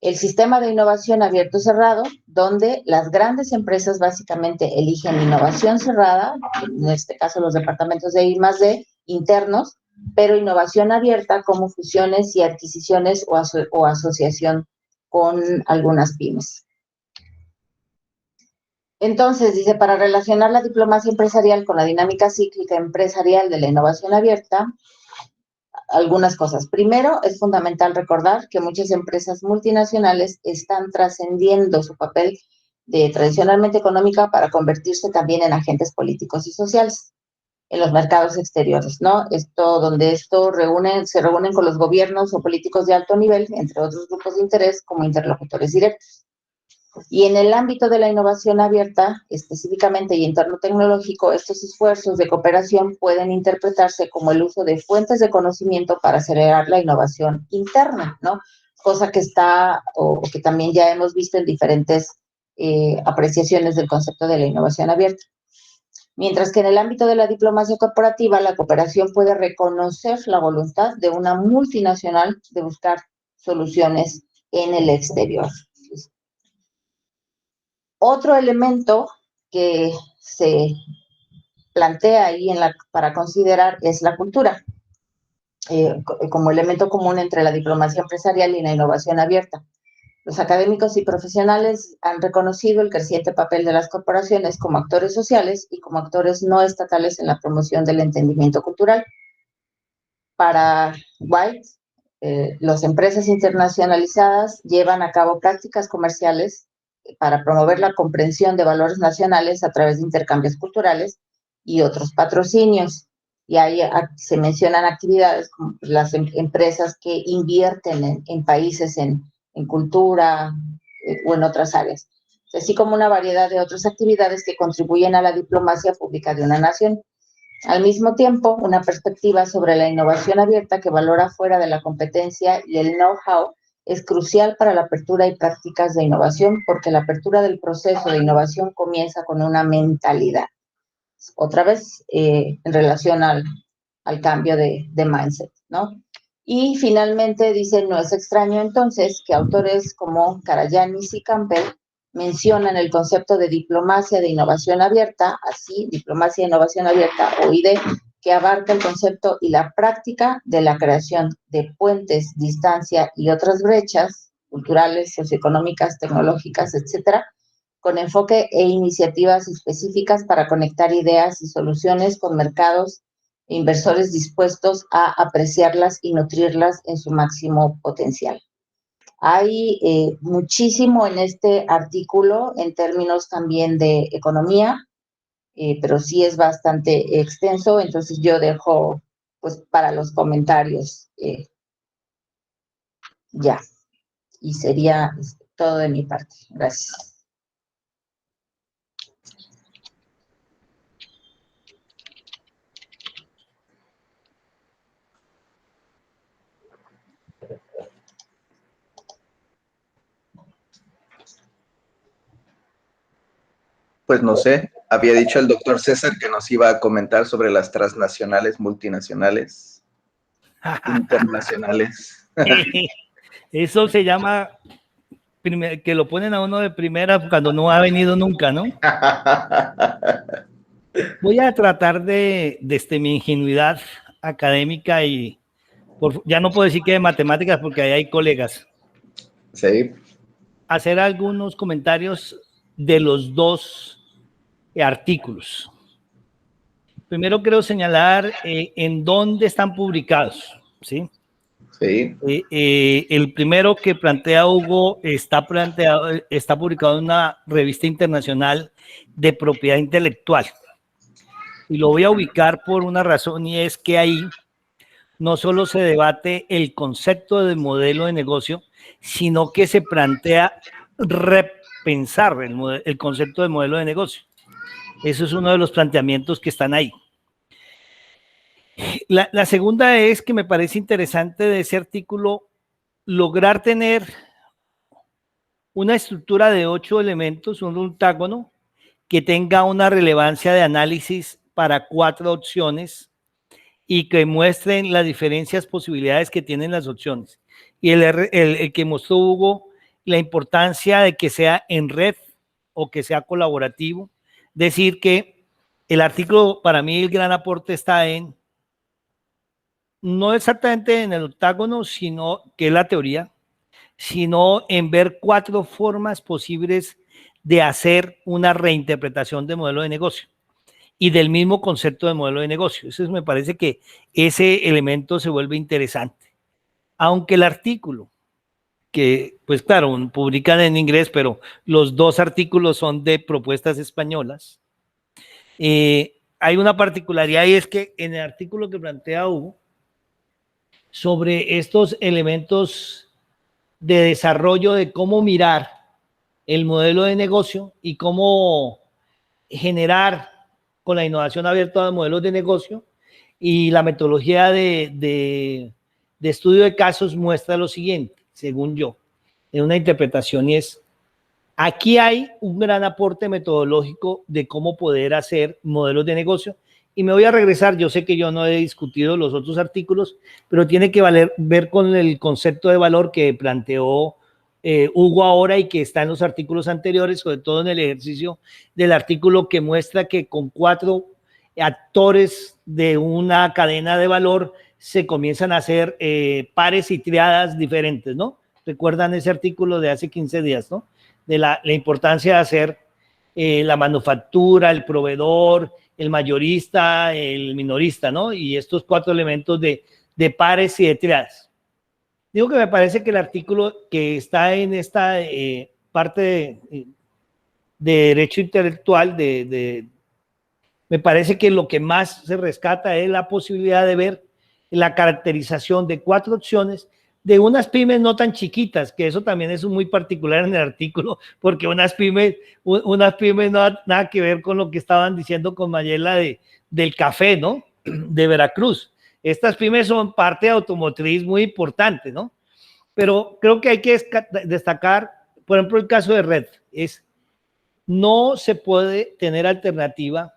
El sistema de innovación abierto cerrado, donde las grandes empresas básicamente eligen innovación cerrada, en este caso los departamentos de I+D internos, pero innovación abierta como fusiones y adquisiciones o asociación con algunas pymes. Entonces, dice, para relacionar la diplomacia empresarial con la dinámica cíclica empresarial de la innovación abierta, algunas cosas. Primero, es fundamental recordar que muchas empresas multinacionales están trascendiendo su papel de tradicionalmente económica para convertirse también en agentes políticos y sociales en los mercados exteriores, ¿no? Se reúnen con los gobiernos o políticos de alto nivel, entre otros grupos de interés, como interlocutores directos. Y en el ámbito de la innovación abierta, específicamente y en torno tecnológico, estos esfuerzos de cooperación pueden interpretarse como el uso de fuentes de conocimiento para acelerar la innovación interna, ¿no? Cosa que está, o que también ya hemos visto en diferentes apreciaciones del concepto de la innovación abierta. Mientras que en el ámbito de la diplomacia corporativa, la cooperación puede reconocer la voluntad de una multinacional de buscar soluciones en el exterior. Otro elemento que se plantea ahí para considerar es la cultura, como elemento común entre la diplomacia empresarial y la innovación abierta. Los académicos y profesionales han reconocido el creciente papel de las corporaciones como actores sociales y como actores no estatales en la promoción del entendimiento cultural. Para White, las empresas internacionalizadas llevan a cabo prácticas comerciales para promover la comprensión de valores nacionales a través de intercambios culturales y otros patrocinios. Y ahí se mencionan actividades como las empresas que invierten en países en cultura o en otras áreas, así como una variedad de otras actividades que contribuyen a la diplomacia pública de una nación. Al mismo tiempo, una perspectiva sobre la innovación abierta que valora fuera de la competencia y el know-how es crucial para la apertura y prácticas de innovación, porque la apertura del proceso de innovación comienza con una mentalidad. Otra vez, en relación al cambio de mindset, ¿no? Y finalmente dice, no es extraño entonces que autores como Karayanis y Campbell mencionan el concepto de diplomacia de innovación abierta, así, diplomacia de innovación abierta, o ID, que abarca el concepto y la práctica de la creación de puentes, distancia y otras brechas culturales, socioeconómicas, tecnológicas, etcétera, con enfoque e iniciativas específicas para conectar ideas y soluciones con mercados e inversores dispuestos a apreciarlas y nutrirlas en su máximo potencial. Hay muchísimo en este artículo en términos también de economía, pero sí es bastante extenso, entonces yo dejo pues para los comentarios ya, y sería todo de mi parte. Gracias. Pues no sé, había dicho el doctor César que nos iba a comentar sobre las transnacionales, multinacionales, internacionales. Eso se llama que lo ponen a uno de primera cuando no ha venido nunca, ¿no? Voy a tratar de desde mi ingenuidad académica y ya no puedo decir que de matemáticas porque ahí hay colegas. Sí. Hacer algunos comentarios de los dos artículos. Primero quiero señalar en dónde están publicados, ¿sí? Sí. El primero que plantea Hugo está publicado en una revista internacional de propiedad intelectual. Y lo voy a ubicar por una razón, y es que ahí no solo se debate el concepto de modelo de negocio, sino que se plantea repensar el concepto de modelo de negocio. Eso es uno de los planteamientos que están ahí. La segunda es que me parece interesante de ese artículo lograr tener una estructura de 8 elementos, un octágono, que tenga una relevancia de análisis para 4 opciones y que muestren las diferentes posibilidades que tienen las opciones. Y el que mostró Hugo, la importancia de que sea en red o que sea colaborativo. Decir que el artículo, para mí, el gran aporte está en no exactamente en el octágono, sino que es la teoría, sino en ver 4 formas posibles de hacer una reinterpretación de modelo de negocio y del mismo concepto de modelo de negocio. Eso me parece que ese elemento se vuelve interesante. Aunque el artículo, que pues claro, publican en inglés, pero los 2 artículos son de propuestas españolas, hay una particularidad y es que en el artículo que plantea Hugo sobre estos elementos de desarrollo de cómo mirar el modelo de negocio y cómo generar con la innovación abierta de modelos de negocio, y la metodología de estudio de casos muestra lo siguiente, según yo, en una interpretación, y es, aquí hay un gran aporte metodológico de cómo poder hacer modelos de negocio, y me voy a regresar, yo sé que yo no he discutido los otros artículos, pero tiene que ver con el concepto de valor que planteó Hugo ahora y que está en los artículos anteriores, sobre todo en el ejercicio del artículo que muestra que con 4 actores de una cadena de valor se comienzan a hacer pares y triadas diferentes, ¿no? Recuerdan ese artículo de hace 15 días, ¿no? De la importancia de hacer la manufactura, el proveedor, el mayorista, el minorista, ¿no? Y estos 4 elementos de pares y de triadas. Digo que me parece que el artículo que está en esta parte de derecho intelectual, me parece que lo que más se rescata es la posibilidad de ver la caracterización de 4 opciones de unas pymes no tan chiquitas, que eso también es muy particular en el artículo, porque unas pymes no nada que ver con lo que estaban diciendo con Mayela del café, ¿no? De Veracruz. Estas pymes son parte automotriz muy importante, ¿no? Pero creo que hay que destacar, por ejemplo, el caso de Red, no se puede tener alternativa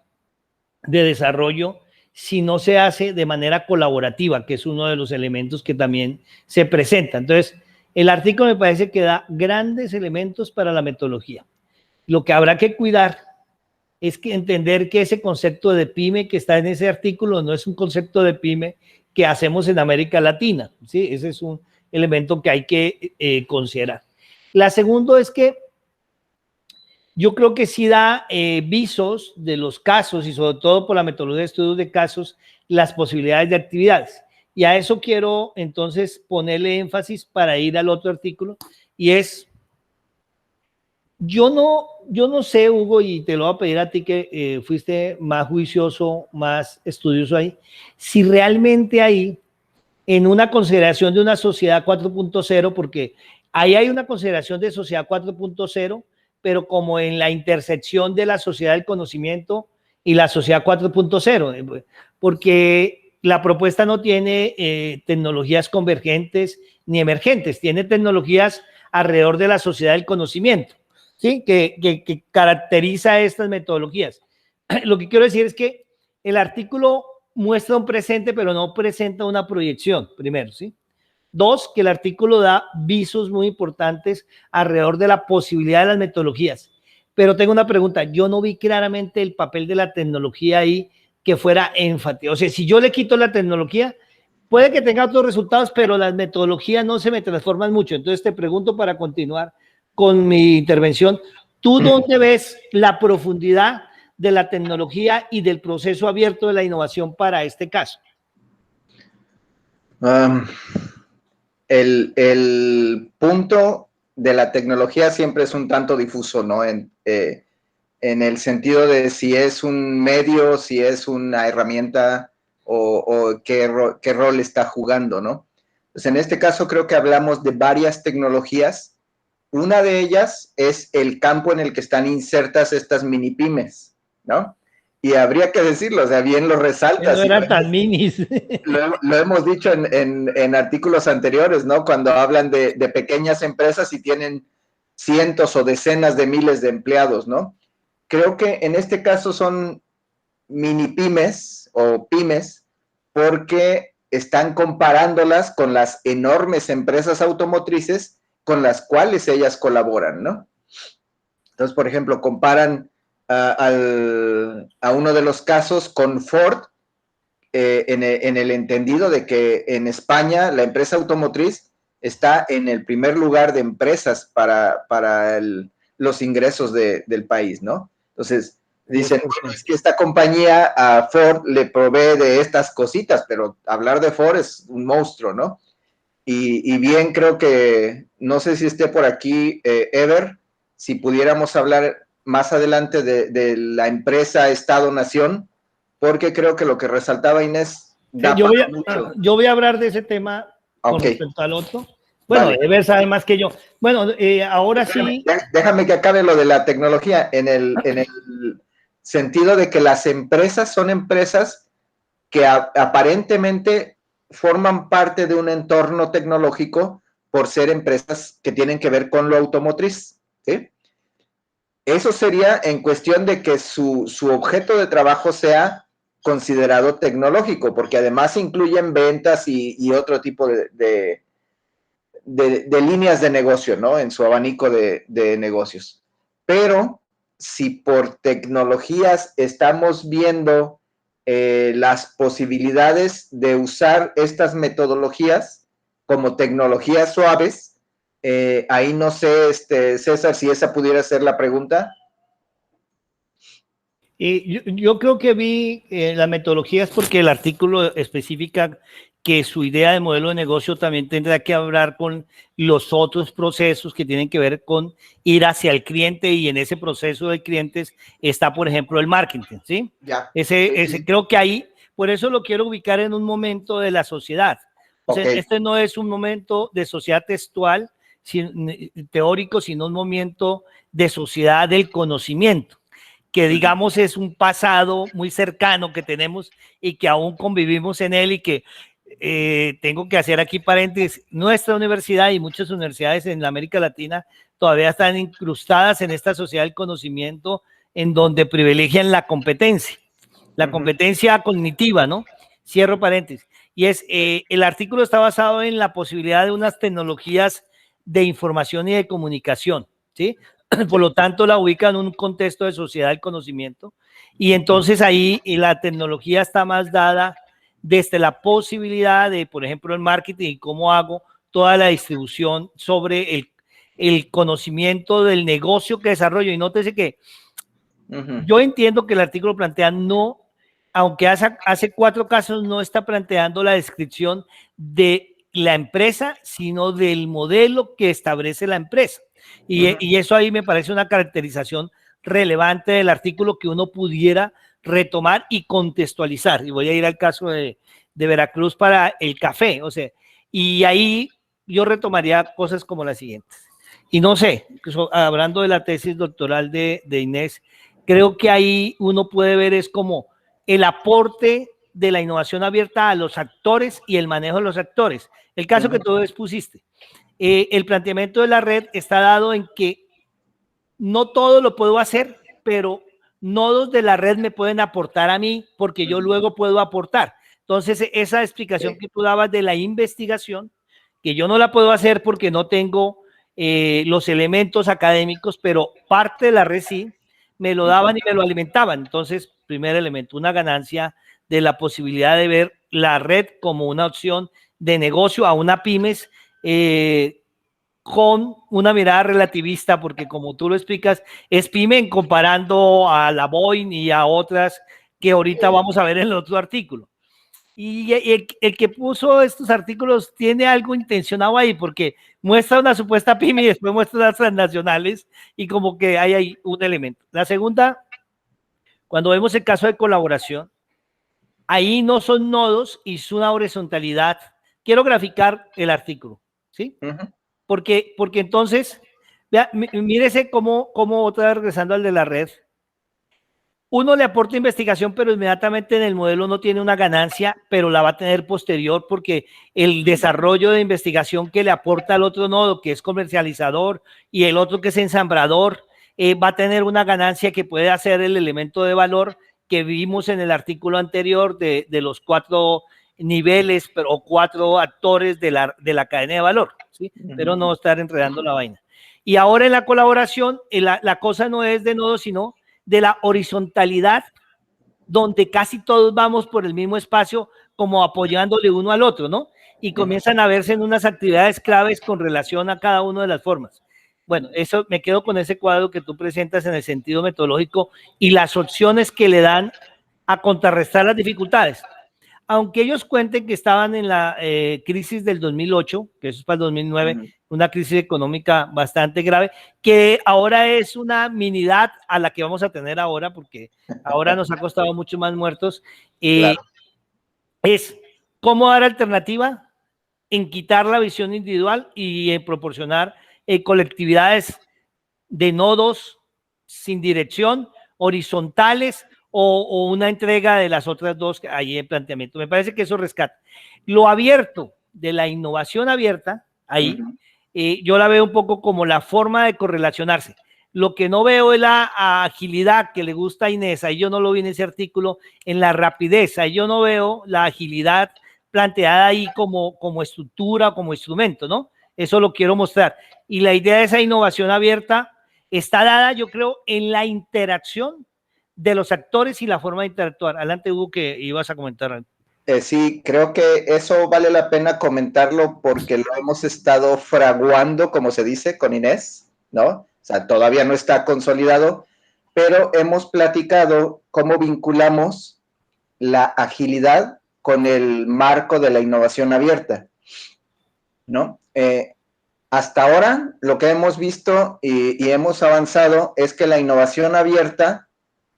de desarrollo si no se hace de manera colaborativa, que es uno de los elementos que también se presenta. Entonces, el artículo me parece que da grandes elementos para la metodología. Lo que habrá que cuidar es que entender que ese concepto de pyme que está en ese artículo no es un concepto de pyme que hacemos en América Latina, ¿sí? Ese es un elemento que hay que considerar. La segunda es que yo creo que sí da visos de los casos y sobre todo por la metodología de estudios de casos, las posibilidades de actividades. Y a eso quiero entonces ponerle énfasis para ir al otro artículo, y es, yo no sé, Hugo, y te lo voy a pedir a ti que fuiste más juicioso, más estudioso ahí, si realmente ahí, en una consideración de una sociedad 4.0, porque ahí hay una consideración de sociedad 4.0, pero como en la intersección de la sociedad del conocimiento y la sociedad 4.0, porque la propuesta no tiene tecnologías convergentes ni emergentes, tiene tecnologías alrededor de la sociedad del conocimiento, ¿sí? que caracteriza estas metodologías. Lo que quiero decir es que el artículo muestra un presente, pero no presenta una proyección, primero, ¿sí? 2, que el artículo da visos muy importantes alrededor de la posibilidad de las metodologías. Pero tengo una pregunta, yo no vi claramente el papel de la tecnología ahí que fuera enfático. O sea, si yo le quito la tecnología, puede que tenga otros resultados, pero las metodologías no se me transforman mucho. Entonces te pregunto para continuar con mi intervención, ¿tú dónde ves la profundidad de la tecnología y del proceso abierto de la innovación para este caso? El punto de la tecnología siempre es un tanto difuso, ¿no? En el sentido de si es un medio, si es una herramienta o qué rol está jugando, ¿no? Pues en este caso creo que hablamos de varias tecnologías. Una de ellas es el campo en el que están insertas estas mini pymes, ¿no? Y habría que decirlo, o sea, bien lo resaltas. No eran tan minis. Lo hemos dicho en artículos anteriores, ¿no? Cuando hablan de pequeñas empresas y tienen cientos o decenas de miles de empleados, ¿no? Creo que en este caso son mini pymes o pymes porque están comparándolas con las enormes empresas automotrices con las cuales ellas colaboran, ¿no? Entonces, por ejemplo, comparan a uno de los casos con Ford, en el entendido de que en España la empresa automotriz está en el primer lugar de empresas para los ingresos del país, ¿no? Entonces, dicen, bueno, es que esta compañía a Ford le provee de estas cositas, pero hablar de Ford es un monstruo, ¿no? Y bien, creo que, no sé si esté por aquí Ever, si pudiéramos hablar más adelante de la empresa Estado-Nación, porque creo que lo que resaltaba Inés da mucho. Yo voy a hablar de ese tema con respecto al otro. Bueno, vale. Ever sabe más que yo. Bueno, ahora sí. Déjame que acabe lo de la tecnología en el sentido de que las empresas son empresas que aparentemente forman parte de un entorno tecnológico por ser empresas que tienen que ver con lo automotriz, ¿sí? Eso sería en cuestión de que su objeto de trabajo sea considerado tecnológico, porque además incluyen ventas y otro tipo de líneas de negocio, ¿no? En su abanico de negocios. Pero si por tecnologías estamos viendo las posibilidades de usar estas metodologías como tecnologías suaves, ahí no sé, César, si esa pudiera ser la pregunta. Yo creo que vi las metodologías porque el artículo especifica que su idea de modelo de negocio también tendrá que hablar con los otros procesos que tienen que ver con ir hacia el cliente, y en ese proceso de clientes está, por ejemplo, el marketing, ¿sí? Ya. Ese creo que ahí, por eso lo quiero ubicar en un momento de la sociedad. O sea, este no es un momento de sociedad textual, teórico, sino un momento de sociedad del conocimiento, que digamos es un pasado muy cercano que tenemos y que aún convivimos en él, y que tengo que hacer aquí paréntesis, nuestra universidad y muchas universidades en la América Latina todavía están incrustadas en esta sociedad del conocimiento, en donde privilegian la competencia cognitiva, ¿no? Cierro paréntesis. Y el artículo está basado en la posibilidad de unas tecnologías de información y de comunicación, ¿sí? Por lo tanto, la ubica en un contexto de sociedad del conocimiento, y entonces ahí la tecnología está más dada desde la posibilidad de, por ejemplo, el marketing y cómo hago toda la distribución sobre el conocimiento del negocio que desarrollo. Y nótese que yo entiendo que el artículo plantea no, aunque hace 4 casos, no está planteando la descripción de la empresa, sino del modelo que establece la empresa. Y eso ahí me parece una caracterización relevante del artículo que uno pudiera retomar y contextualizar. Y voy a ir al caso de Veracruz para el café, o sea, y ahí yo retomaría cosas como las siguientes. Y no sé, hablando de la tesis doctoral de Inés, creo que ahí uno puede ver es como el aporte de la innovación abierta a los actores y el manejo de los actores. El caso que tú expusiste, el planteamiento de la red está dado en que no todo lo puedo hacer, pero nodos de la red me pueden aportar a mí porque yo luego puedo aportar. Entonces, esa explicación que tú dabas de la investigación, que yo no la puedo hacer porque no tengo los elementos académicos, pero parte de la red sí, me lo daban y me lo alimentaban. Entonces, primer elemento, una ganancia de la posibilidad de ver la red como una opción de negocio a una pymes, con una mirada relativista, porque como tú lo explicas, es pyme comparando a la Boeing y a otras que ahorita vamos a ver en el otro artículo. Y el que puso estos artículos tiene algo intencionado ahí, porque muestra una supuesta pyme y después muestra las transnacionales, y como que hay ahí un elemento. La segunda, cuando vemos el caso de colaboración, ahí no son nodos y es una horizontalidad. Quiero graficar el artículo, ¿sí? Porque entonces, vea, mírese cómo otra vez regresando al de la red, uno le aporta investigación, pero inmediatamente en el modelo no tiene una ganancia, pero la va a tener posterior, porque el desarrollo de investigación que le aporta al otro nodo, que es comercializador, y el otro que es ensamblador, va a tener una ganancia que puede hacer el elemento de valor que vimos en el artículo anterior de los 4 niveles, o 4 actores de la cadena de valor, ¿sí? Pero no estar enredando la vaina. Y ahora en la colaboración, la cosa no es de nodos, sino de la horizontalidad donde casi todos vamos por el mismo espacio como apoyándole uno al otro, ¿no? Y comienzan a verse en unas actividades claves con relación a cada una de las formas. Bueno, eso me quedo con ese cuadro que tú presentas en el sentido metodológico y las opciones que le dan a contrarrestar las dificultades. Aunque ellos cuenten que estaban en la crisis del 2008, que eso es para el 2009, una crisis económica bastante grave, que ahora es una minidad a la que vamos a tener ahora, porque ahora nos ha costado mucho más muertos, Claro. es cómo dar alternativa en quitar la visión individual y en proporcionar colectividades de nodos sin dirección, horizontales, o una entrega de las otras dos que hay en planteamiento. Me parece que eso rescata. Lo abierto de la innovación abierta, ahí, yo la veo un poco como la forma de correlacionarse. Lo que no veo es la agilidad que le gusta a Inés, ahí yo no lo vi en ese artículo, en la rapidez, ahí yo no veo la agilidad planteada ahí como estructura, como instrumento, ¿no? Eso lo quiero mostrar. Y la idea de esa innovación abierta está dada, yo creo, en la interacción de los actores y la forma de interactuar. Adelante, Hugo, que ibas a comentar algo. Sí, creo que eso vale la pena comentarlo porque lo hemos estado fraguando, como se dice, con Inés, ¿no? O sea, todavía no está consolidado, pero hemos platicado cómo vinculamos la agilidad con el marco de la innovación abierta, ¿no? Hasta ahora, lo que hemos visto y hemos avanzado es que la innovación abierta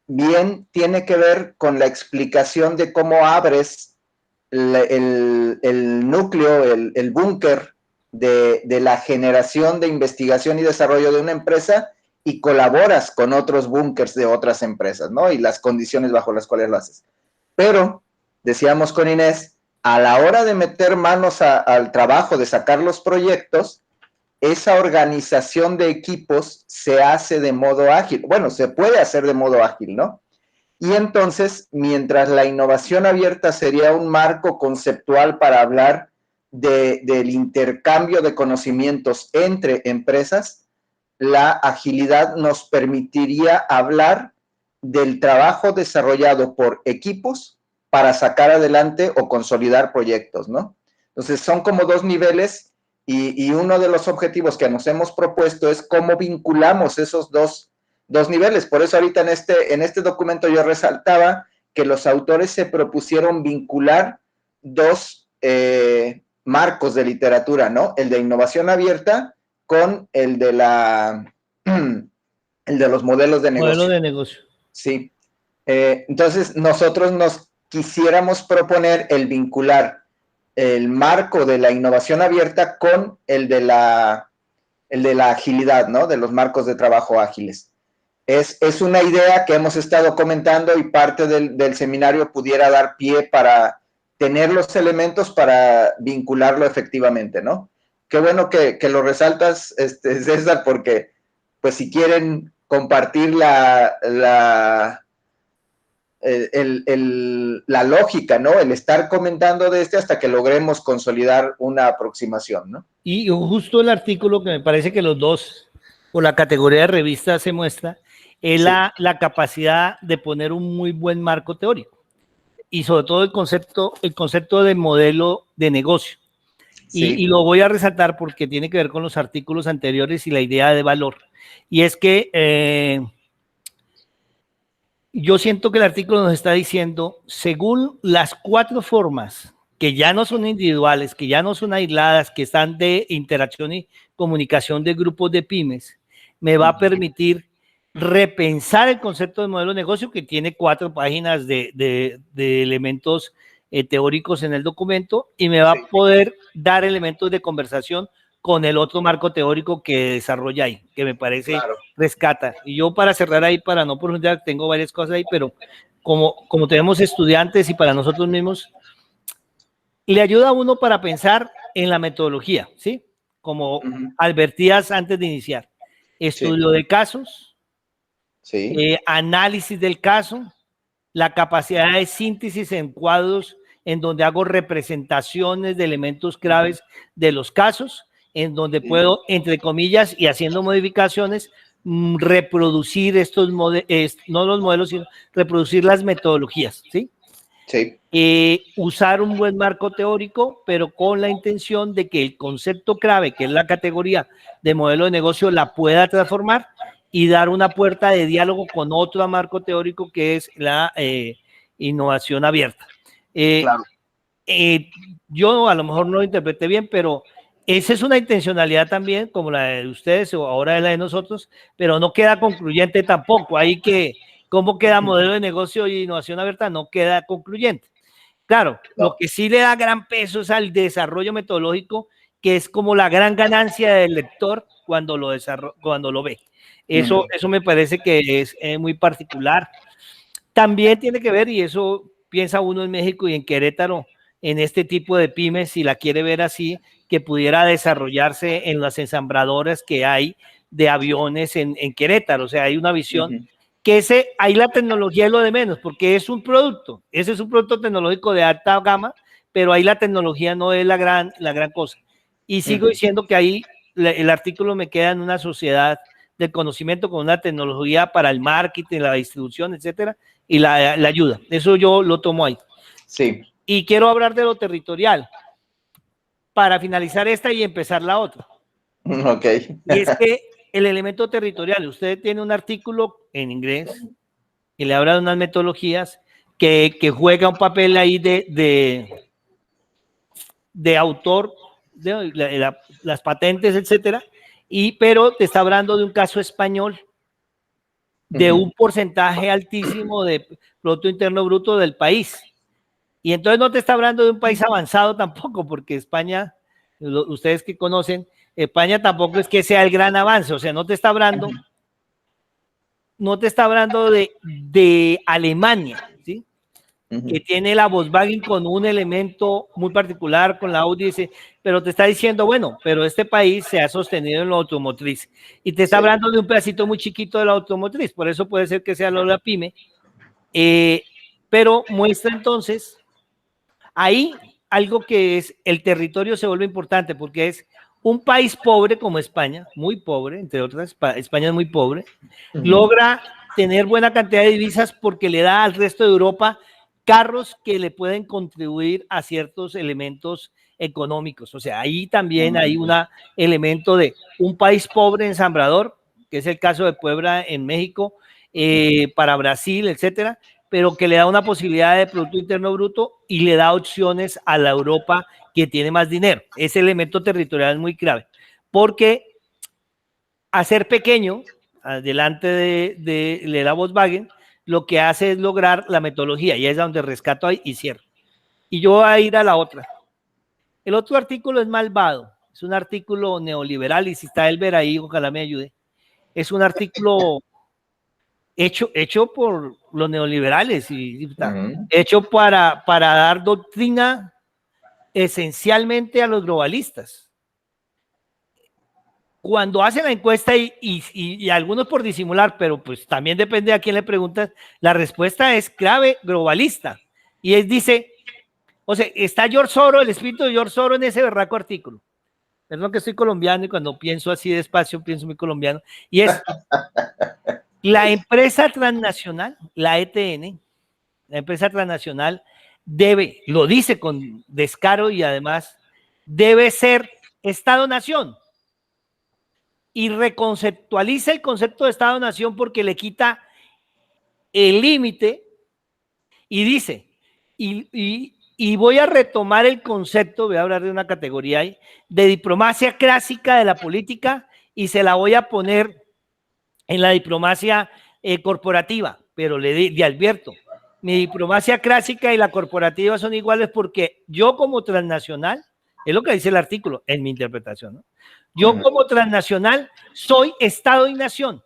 bien tiene que ver con la explicación de cómo abres el núcleo, el búnker de la generación de investigación y desarrollo de una empresa y colaboras con otros búnkers de otras empresas, ¿no? Y las condiciones bajo las cuales lo haces. Pero, decíamos con Inés, a la hora de meter manos al trabajo, de sacar los proyectos, esa organización de equipos se hace de modo ágil. Bueno, se puede hacer de modo ágil, ¿no? Y entonces, mientras la innovación abierta sería un marco conceptual para hablar del intercambio de conocimientos entre empresas, la agilidad nos permitiría hablar del trabajo desarrollado por equipos para sacar adelante o consolidar proyectos, ¿no? Entonces, son como dos niveles y uno de los objetivos que nos hemos propuesto es cómo vinculamos esos dos niveles. Por eso ahorita en este documento yo resaltaba que los autores se propusieron vincular dos marcos de literatura, ¿no? El de innovación abierta con el de los modelos de negocio. Modelo de negocio. Sí. Entonces, nosotros nos quisiéramos proponer el vincular el marco de la innovación abierta con el de la agilidad, ¿no? De los marcos de trabajo ágiles. Es una idea que hemos estado comentando y parte del seminario pudiera dar pie para tener los elementos para vincularlo efectivamente, ¿no? Qué bueno que lo resaltas, César, porque pues si quieren compartir la lógica, ¿no? El estar comentando de hasta que logremos consolidar una aproximación, ¿no? Y justo el artículo que me parece que los dos, o la categoría de revista se muestra, es sí, la capacidad de poner un muy buen marco teórico y sobre todo el concepto de modelo de negocio. Sí. Y lo voy a resaltar porque tiene que ver con los artículos anteriores y la idea de valor. Y es que yo siento que el artículo nos está diciendo, según las 4 formas que ya no son individuales, que ya no son aisladas, que están de interacción y comunicación de grupos de pymes, me va a permitir repensar el concepto de modelo de negocio, que tiene 4 páginas de elementos teóricos en el documento, y me va a poder dar elementos de conversación con el otro marco teórico que desarrolla ahí, que me parece rescata. Y yo, para cerrar ahí, para no profundizar, tengo varias cosas ahí, pero como tenemos estudiantes y para nosotros mismos, le ayuda a uno para pensar en la metodología, ¿sí? Como advertías antes de iniciar. Estudio de casos, análisis del caso, la capacidad de síntesis en cuadros en donde hago representaciones de elementos claves de los casos, en donde puedo, entre comillas, y haciendo modificaciones, reproducir no los modelos, sino reproducir las metodologías, ¿sí? Sí. Usar un buen marco teórico, pero con la intención de que el concepto clave, que es la categoría de modelo de negocio, la pueda transformar y dar una puerta de diálogo con otro marco teórico que es la innovación abierta. Claro. Yo a lo mejor no lo interpreté bien, pero esa es una intencionalidad también, como la de ustedes o ahora la de nosotros, pero no queda concluyente tampoco. Ahí que, ¿cómo queda modelo de negocio y innovación abierta? No queda concluyente. Claro, No. lo que sí le da gran peso es al desarrollo metodológico, que es como la gran ganancia del lector cuando lo ve. Eso me parece que es muy particular. También tiene que ver, y eso piensa uno en México y en Querétaro, en este tipo de pymes, si la quiere ver así, que pudiera desarrollarse en las ensambladoras que hay de aviones en Querétaro. O sea, hay una visión que ahí la tecnología es lo de menos, porque es un producto, ese es un producto tecnológico de alta gama, pero ahí la tecnología no es la gran cosa. Y sigo diciendo que ahí el artículo me queda en una sociedad del conocimiento con una tecnología para el marketing, la distribución, etcétera, y la ayuda. Eso yo lo tomo ahí. Sí. Y quiero hablar de lo territorial para finalizar esta y empezar la otra. Ok. Y es que el elemento territorial, usted tiene un artículo en inglés que le habla de unas metodologías que juega un papel ahí de autor, las patentes, etcétera, pero te está hablando de un caso español, de un porcentaje altísimo de Producto Interno Bruto del país. Y entonces no te está hablando de un país avanzado tampoco, porque España, ustedes que conocen, España tampoco es que sea el gran avance, o sea, no te está hablando de Alemania, ¿sí? Que tiene la Volkswagen con un elemento muy particular, con la Audi, pero te está diciendo, bueno, pero este país se ha sostenido en la automotriz. Y te está hablando de un pedacito muy chiquito de la automotriz, por eso puede ser que sea la pyme, pero muestra entonces ahí algo que es el territorio se vuelve importante porque es un país pobre como España, muy pobre, entre otras, España es muy pobre, logra tener buena cantidad de divisas porque le da al resto de Europa carros que le pueden contribuir a ciertos elementos económicos. O sea, ahí también hay un elemento de un país pobre ensamblador, que es el caso de Puebla en México, para Brasil, etcétera, pero que le da una posibilidad de Producto Interno Bruto y le da opciones a la Europa que tiene más dinero. Ese elemento territorial es muy clave, porque hacer pequeño, delante de la Volkswagen, lo que hace es lograr la metodología, y es donde rescato ahí y cierro. Y yo voy a ir a la otra. El otro artículo es malvado, es un artículo neoliberal, y si está Elber ahí, ojalá me ayude. Es un artículo hecho por los neoliberales, hecho para dar doctrina esencialmente a los globalistas. Cuando hacen la encuesta y algunos por disimular, pero pues también depende a quién le preguntas, la respuesta es clave globalista. Y dice, o sea, está George Soros, el espíritu de George Soros en ese berraco artículo. Perdón que soy colombiano y cuando pienso así despacio pienso muy colombiano. Y es la empresa transnacional, la ETN, la empresa transnacional debe, lo dice con descaro y además debe ser Estado-nación. Y reconceptualiza el concepto de Estado-nación porque le quita el límite y dice, y voy a retomar el concepto, voy a hablar de una categoría ahí, de diplomacia clásica de la política y se la voy a poner en la diplomacia corporativa, pero le advierto, mi diplomacia clásica y la corporativa son iguales porque yo como transnacional, es lo que dice el artículo, en mi interpretación, ¿no? Yo como transnacional soy Estado y nación.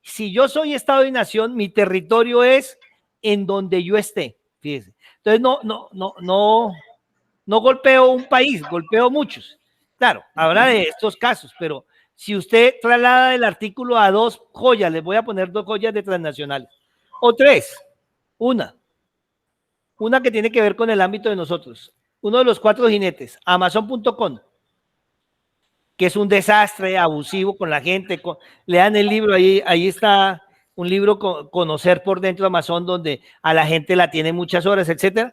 Si yo soy Estado y nación, mi territorio es en donde yo esté, fíjese. Entonces no golpeo un país, golpeo muchos. Claro, habla de estos casos, pero si usted traslada el artículo a dos joyas, les voy a poner dos joyas de transnacionales, o tres, una que tiene que ver con el ámbito de nosotros, uno de los 4 jinetes, Amazon.com, que es un desastre abusivo con la gente. Lean el libro, ahí está un libro, Conocer por dentro de Amazon, donde a la gente la tiene muchas horas, etcétera.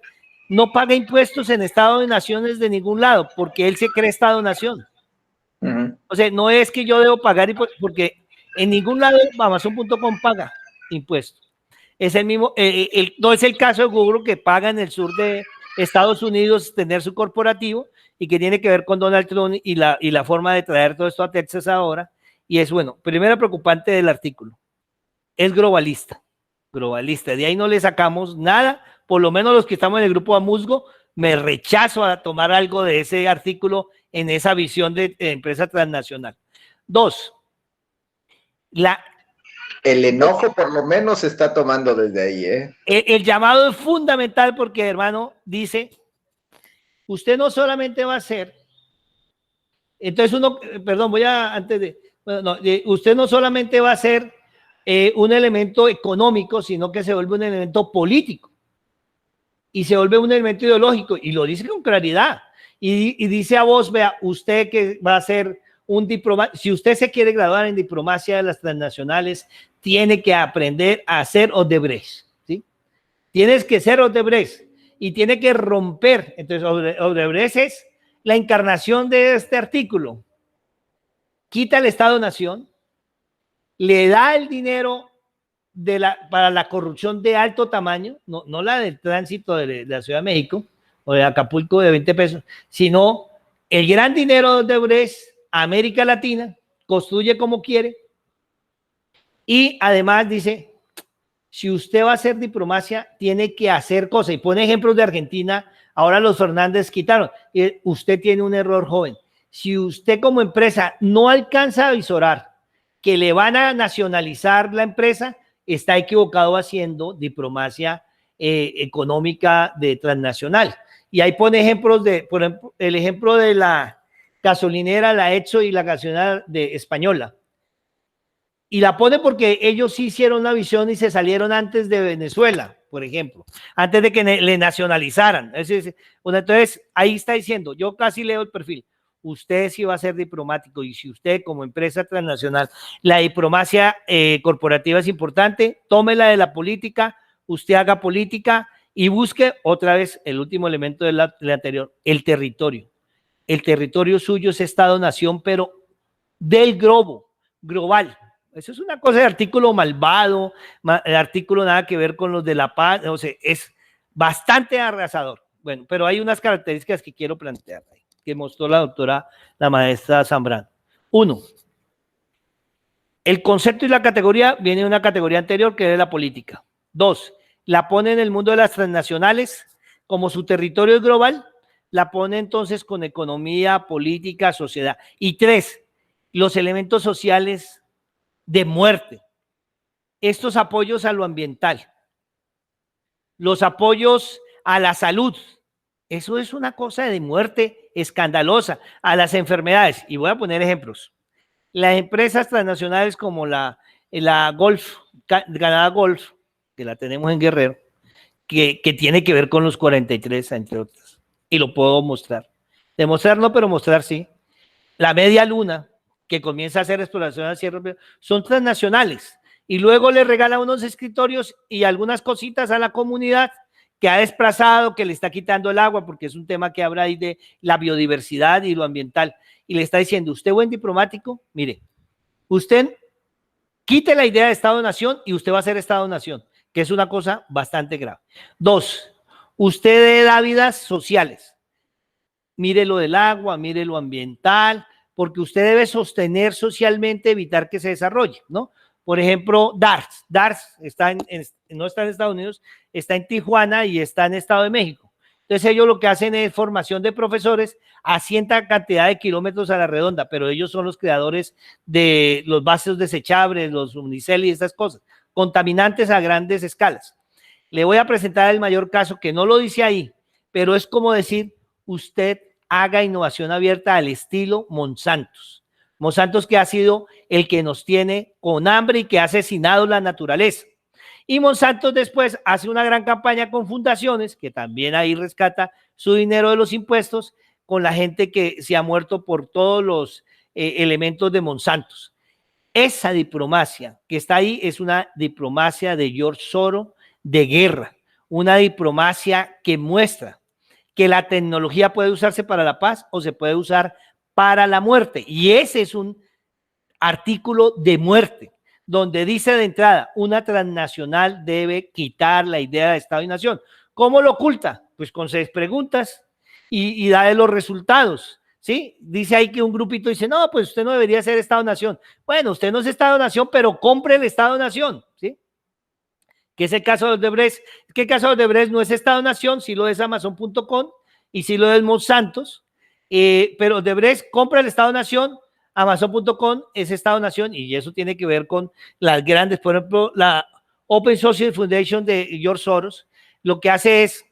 No paga impuestos en Estado de Naciones de ningún lado, porque él se cree Estado de Nación. O sea, no es que yo debo pagar impuestos, porque en ningún lado Amazon.com paga impuestos. Es el mismo, no es el caso de Google, que paga en el sur de Estados Unidos tener su corporativo y que tiene que ver con Donald Trump y la forma de traer todo esto a Texas ahora. Y es, bueno, primero preocupante del artículo, es globalista, de ahí no le sacamos nada, por lo menos los que estamos en el grupo Amusgo, me rechazo a tomar algo de ese artículo en esa visión de empresa transnacional. Dos, el enojo por lo menos se está tomando desde ahí, ¿eh? El llamado es fundamental porque, hermano, dice, usted no solamente va a ser, entonces uno, perdón, usted no solamente va a ser un elemento económico, sino que se vuelve un elemento político y se vuelve un elemento ideológico, y lo dice con claridad, y dice a vos, vea, usted que va a ser un diplomático, si usted se quiere graduar en diplomacia de las transnacionales, tiene que aprender a hacer Odebrecht, ¿sí? Tienes que ser Odebrecht y tiene que romper. Entonces, Odebrecht es la encarnación de este artículo. Quita el Estado-Nación, le da el dinero para la corrupción de alto tamaño, no la del tránsito de la Ciudad de México o de Acapulco de 20 pesos, sino el gran dinero de Odebrecht a América Latina, construye como quiere, y además dice, si usted va a hacer diplomacia, tiene que hacer cosas, y pone ejemplos de Argentina. Ahora los Fernández quitaron, usted tiene un error, joven. Si usted como empresa no alcanza a visorar que le van a nacionalizar la empresa, está equivocado haciendo diplomacia económica de transnacional. Y ahí pone ejemplos por ejemplo, el ejemplo de la gasolinera, la Exxon y la gasolinera de Española. Y la pone porque ellos sí hicieron una visión y se salieron antes de Venezuela, por ejemplo, antes de que le nacionalizaran. Entonces, ahí está diciendo, yo casi leo el perfil, usted sí va a ser diplomático, y si usted como empresa transnacional, la diplomacia corporativa es importante, tómela de la política, usted haga política y busque otra vez el último elemento del anterior, el territorio. El territorio suyo es Estado-nación, pero del globo, global. Eso es una cosa de artículo malvado, el artículo nada que ver con los de la paz, o sea, es bastante arrasador. Bueno, pero hay unas características que quiero plantear, que mostró la maestra Zambrano. Uno, el concepto y la categoría viene de una categoría anterior, que es la política. Dos, la pone en el mundo de las transnacionales, como su territorio es global, la pone entonces con economía, política, sociedad. Y tres, los elementos sociales de muerte, estos apoyos a lo ambiental, los apoyos a la salud, eso es una cosa de muerte escandalosa, a las enfermedades. Y voy a poner ejemplos. Las empresas transnacionales como la Golf, Canadá Golf, que la tenemos en Guerrero, que tiene que ver con los 43, entre otros, y lo puedo mostrar. Demostrar no, pero mostrar sí. La Media Luna, que comienza a hacer exploración al cielo, son transnacionales, y luego le regala unos escritorios y algunas cositas a la comunidad que ha desplazado, que le está quitando el agua, porque es un tema que habla ahí de la biodiversidad y lo ambiental, y le está diciendo, usted buen diplomático, mire, usted quite la idea de Estado-Nación y usted va a ser Estado-Nación, que es una cosa bastante grave. Dos, usted da vidas sociales, mire lo del agua, mire lo ambiental, porque usted debe sostener socialmente, evitar que se desarrolle, ¿no? Por ejemplo, DARS está no está en Estados Unidos, está en Tijuana y está en Estado de México. Entonces ellos lo que hacen es formación de profesores a cierta cantidad de kilómetros a la redonda, pero ellos son los creadores de los vasos desechables, los unicel y estas cosas, contaminantes a grandes escalas. Le voy a presentar el mayor caso, que no lo dice ahí, pero es como decir, usted haga innovación abierta al estilo Monsantos. Monsantos, que ha sido el que nos tiene con hambre y que ha asesinado la naturaleza. Y Monsanto después hace una gran campaña con fundaciones, que también ahí rescata su dinero de los impuestos, con la gente que se ha muerto por todos los elementos de Monsanto. Esa diplomacia que está ahí es una diplomacia de George Soros de guerra, una diplomacia que muestra que la tecnología puede usarse para la paz o se puede usar para la muerte. Y ese es un artículo de muerte, donde dice de entrada, una transnacional debe quitar la idea de Estado y Nación. ¿Cómo lo oculta? Pues con 6 preguntas y da de los resultados. ¿Sí? Dice ahí que un grupito dice, no, pues usted no debería ser Estado-Nación. Bueno, usted no es Estado-Nación, pero compre el Estado-Nación, ¿sí? Que es el caso de Odebrecht. ¿Qué caso de Odebrecht no es Estado-Nación? Sí lo es Amazon.com y sí lo es Monsanto, pero Odebrecht compra el Estado-Nación, Amazon.com es Estado-Nación y eso tiene que ver con las grandes, por ejemplo, la Open Social Foundation de George Soros, lo que hace es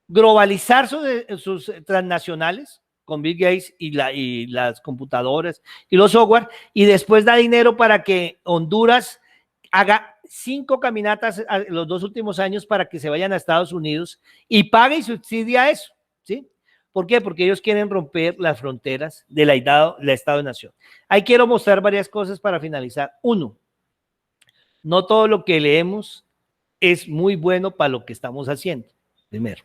globalizar sus transnacionales con Bill Gates y las computadoras y los software, y después da dinero para que Honduras haga 5 caminatas los 2 últimos años para que se vayan a Estados Unidos y pague y subsidia eso, ¿sí? ¿Por qué? Porque ellos quieren romper las fronteras del Estado-Nación. Ahí quiero mostrar varias cosas para finalizar. 1, no todo lo que leemos es muy bueno para lo que estamos haciendo, primero.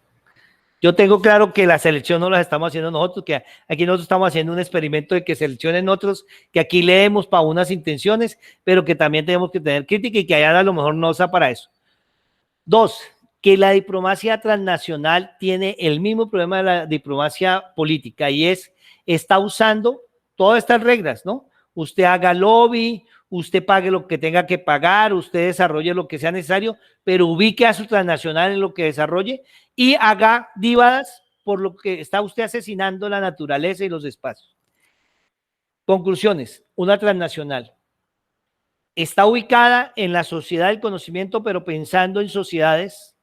Yo tengo claro que la selección no la estamos haciendo nosotros, que aquí nosotros estamos haciendo un experimento de que seleccionen otros, que aquí leemos para unas intenciones, pero que también tenemos que tener crítica y que allá a lo mejor no usa para eso. 2, que la diplomacia transnacional tiene el mismo problema de la diplomacia política y está usando todas estas reglas, ¿no? Usted haga lobby, usted pague lo que tenga que pagar, usted desarrolle lo que sea necesario, pero ubique a su transnacional en lo que desarrolle y haga dívadas por lo que está usted asesinando la naturaleza y los espacios. Conclusiones, una transnacional está ubicada en la sociedad del conocimiento, pero pensando en sociedades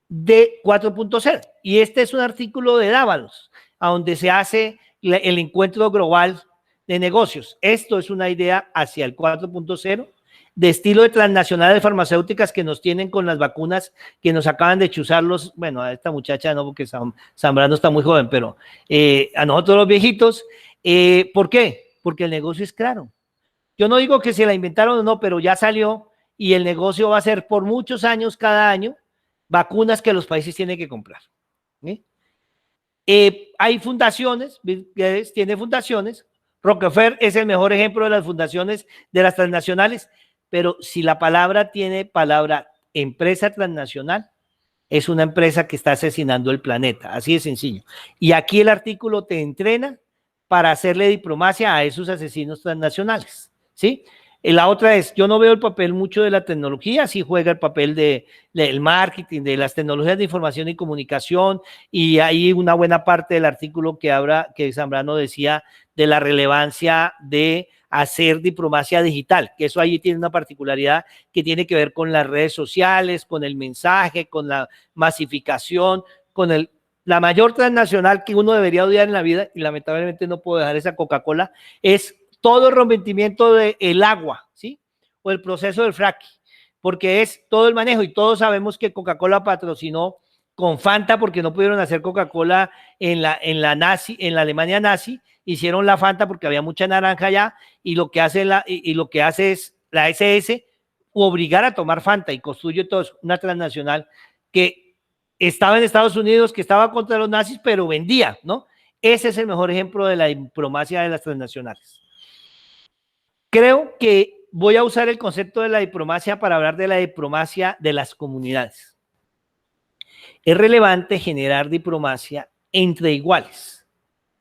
de 4.0. Y este es un artículo de Dávalos, a donde se hace el encuentro global de negocios. Esto es una idea hacia el 4.0, de estilo de transnacionales farmacéuticas que nos tienen con las vacunas que nos acaban de chuzar bueno, a esta muchacha no, porque Zambrano está muy joven, pero a nosotros los viejitos. ¿Por qué? Porque el negocio es claro. Yo no digo que se la inventaron o no, pero ya salió y el negocio va a ser por muchos años, cada año, vacunas que los países tienen que comprar. ¿Sí? Hay fundaciones, Bill Gates tiene fundaciones, Rockefeller es el mejor ejemplo de las fundaciones de las transnacionales, pero si la palabra tiene palabra empresa transnacional, es una empresa que está asesinando el planeta, así de sencillo. Y aquí el artículo te entrena para hacerle diplomacia a esos asesinos transnacionales, ¿sí? La otra es, yo no veo el papel mucho de la tecnología, sí juega el papel del marketing, de las tecnologías de información y comunicación, y hay una buena parte del artículo que Zambrano decía de la relevancia de hacer diplomacia digital, que eso ahí tiene una particularidad que tiene que ver con las redes sociales, con el mensaje, con la masificación, con la mayor transnacional que uno debería odiar en la vida, y lamentablemente no puedo dejar esa Coca-Cola, es todo el rompimiento del agua, ¿sí? O el proceso del fracking, porque es todo el manejo, y todos sabemos que Coca-Cola patrocinó con Fanta, porque no pudieron hacer Coca-Cola en la Alemania nazi, hicieron la Fanta porque había mucha naranja allá, y lo que hace es la SS obligar a tomar Fanta, y construye todo eso, una transnacional que estaba en Estados Unidos, que estaba contra los nazis, pero vendía, ¿no? Ese es el mejor ejemplo de la diplomacia de las transnacionales. Creo que voy a usar el concepto de la diplomacia para hablar de la diplomacia de las comunidades. Es relevante generar diplomacia entre iguales,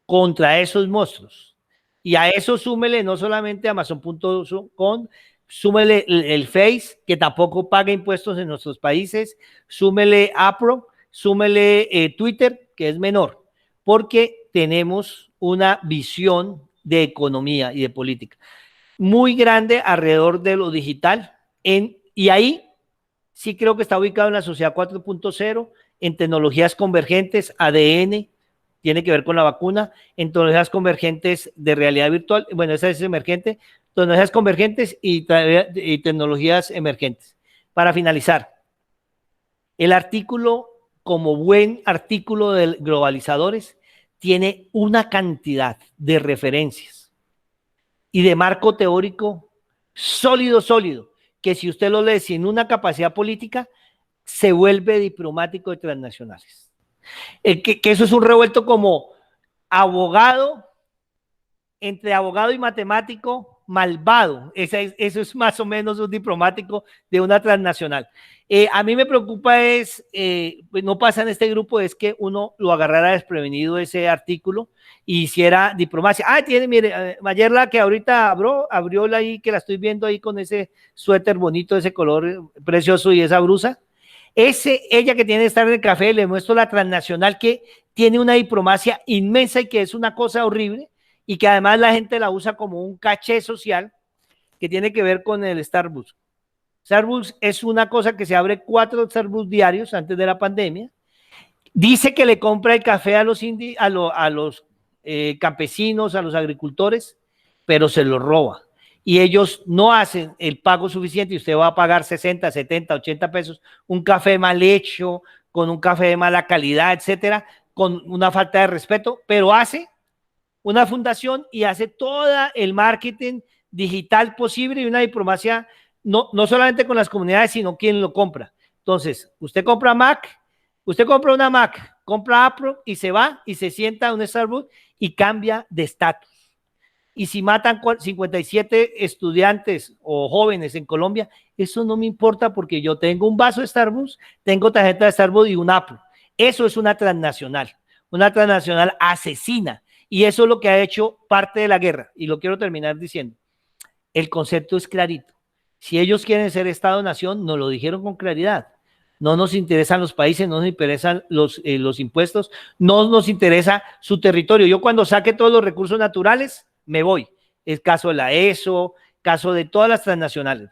contra esos monstruos. Y a eso súmele no solamente Amazon.com, súmele el Face, que tampoco paga impuestos en nuestros países, súmele Apple, súmele Twitter, que es menor, porque tenemos una visión de economía y de política muy grande alrededor de lo digital, y ahí sí creo que está ubicado en la sociedad 4.0, en tecnologías convergentes, ADN, tiene que ver con la vacuna, en tecnologías convergentes de realidad virtual, bueno, esa es emergente, tecnologías convergentes y tecnologías emergentes. Para finalizar, el artículo, como buen artículo de globalizadores, tiene una cantidad de referencias y de marco teórico sólido, que si usted lo lee sin una capacidad política, se vuelve diplomático de transnacionales. Que eso es un revuelto como abogado, entre abogado y matemático, malvado. Eso es más o menos un diplomático de una transnacional. A mí me preocupa no pasa en este grupo, es que uno lo agarrara desprevenido ese artículo y hiciera diplomacia. Mire, Mayerla, que ahorita abrió ahí, que la estoy viendo ahí con ese suéter bonito, ese color precioso y esa blusa. Ella que tiene que estar en el café, le muestro la transnacional que tiene una diplomacia inmensa y que es una cosa horrible y que además la gente la usa como un caché social que tiene que ver con el Starbucks. Starbucks es una cosa que se abre 4 Starbucks diarios antes de la pandemia. Dice que le compra el café a los campesinos, a los agricultores, pero se lo roba. Y ellos no hacen el pago suficiente y usted va a pagar 60, 70, 80 pesos, un café mal hecho, con un café de mala calidad, etcétera, con una falta de respeto, pero hace una fundación y hace todo el marketing digital posible y una diplomacia no solamente con las comunidades, sino quien lo compra. Entonces, usted compra una Mac, compra Apple y se va y se sienta en un Starbucks y cambia de estatus. Y si matan 57 estudiantes o jóvenes en Colombia, eso no me importa porque yo tengo un vaso de Starbucks, tengo tarjeta de Starbucks y un Apple. Eso es una transnacional asesina. Y eso es lo que ha hecho parte de la guerra. Y lo quiero terminar diciendo. El concepto es clarito. Si ellos quieren ser Estado-nación, nos lo dijeron con claridad. No nos interesan los países, no nos interesan los impuestos, no nos interesa su territorio. Yo cuando saque todos los recursos naturales, me voy. Es caso de la ESO, caso de todas las transnacionales.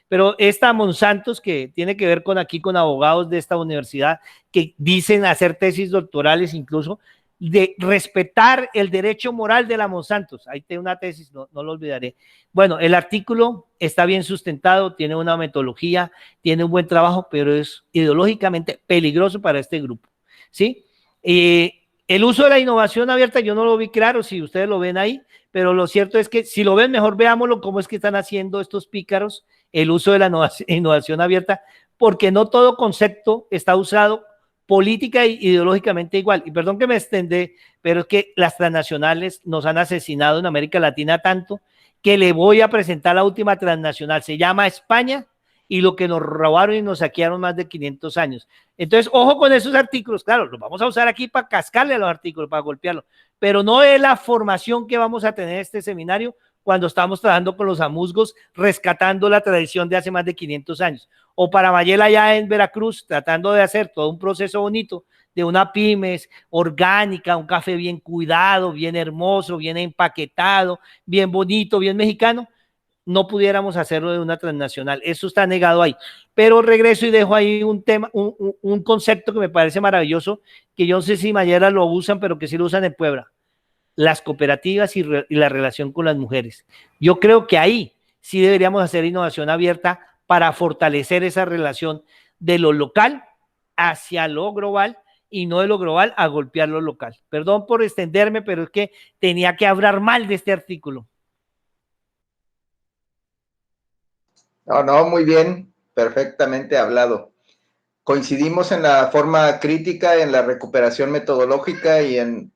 Pero esta Monsantos, que tiene que ver con abogados de esta universidad, que dicen hacer tesis doctorales incluso, de respetar el derecho moral de la Monsantos. Ahí tengo una tesis, no lo olvidaré. Bueno, el artículo está bien sustentado, tiene una metodología, tiene un buen trabajo, pero es ideológicamente peligroso para este grupo, ¿sí? El uso de la innovación abierta, yo no lo vi claro, si ustedes lo ven ahí, pero lo cierto es que si lo ven, mejor veámoslo cómo es que están haciendo estos pícaros el uso de la innovación abierta, porque no todo concepto está usado política e ideológicamente igual. Y perdón que me extendé, pero es que las transnacionales nos han asesinado en América Latina tanto que le voy a presentar la última transnacional. Se llama España y lo que nos robaron y nos saquearon más de 500 años. Entonces, ojo con esos artículos. Claro, los vamos a usar aquí para cascarle a los artículos, para golpearlos, pero no es la formación que vamos a tener en este seminario cuando estamos trabajando con los amuzgos, rescatando la tradición de hace más de 500 años. O para Mayela allá en Veracruz, tratando de hacer todo un proceso bonito de una pymes orgánica, un café bien cuidado, bien hermoso, bien empaquetado, bien bonito, bien mexicano, no pudiéramos hacerlo de una transnacional. Eso está negado ahí. Pero regreso y dejo ahí un tema, un concepto que me parece maravilloso, que yo no sé si Mayela lo usan, pero que sí lo usan en Puebla. Las cooperativas y la relación con las mujeres. Yo creo que ahí sí deberíamos hacer innovación abierta para fortalecer esa relación de lo local hacia lo global y no de lo global a golpear lo local. Perdón por extenderme, pero es que tenía que hablar mal de este artículo. No, muy bien, perfectamente hablado. Coincidimos en la forma crítica, en la recuperación metodológica y en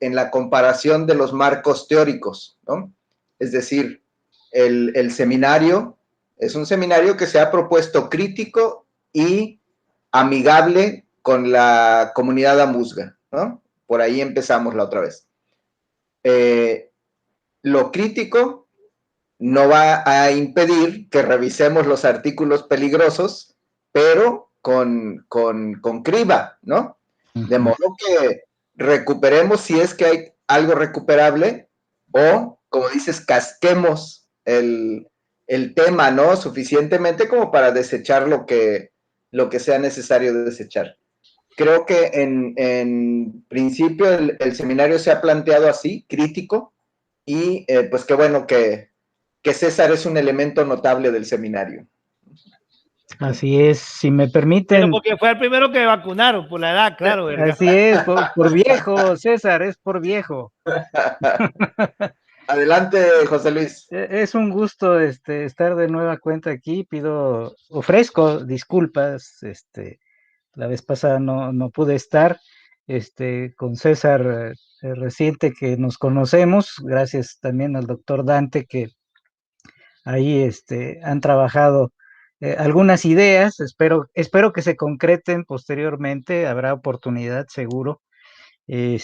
la comparación de los marcos teóricos, ¿no? Es decir, el seminario es un seminario que se ha propuesto crítico y amigable con la comunidad amuzga, ¿no? Por ahí empezamos la otra vez. Lo crítico no va a impedir que revisemos los artículos peligrosos, pero con criba, ¿no? De modo que recuperemos si es que hay algo recuperable o, como dices, casquemos el tema, ¿no? Suficientemente como para desechar lo que sea necesario desechar. Creo que en principio el seminario se ha planteado así, crítico, y pues qué bueno que César es un elemento notable del seminario. Así es, si me permiten. Pero porque fue el primero que vacunaron, por la edad, claro, ¿verdad? Así es, por viejo, César, es por viejo. Adelante, José Luis. Es un gusto estar de nueva cuenta aquí. Ofrezco disculpas. La vez pasada no pude estar con César reciente que nos conocemos, gracias también al doctor Dante que ahí han trabajado algunas ideas. Espero que se concreten posteriormente, habrá oportunidad seguro. Y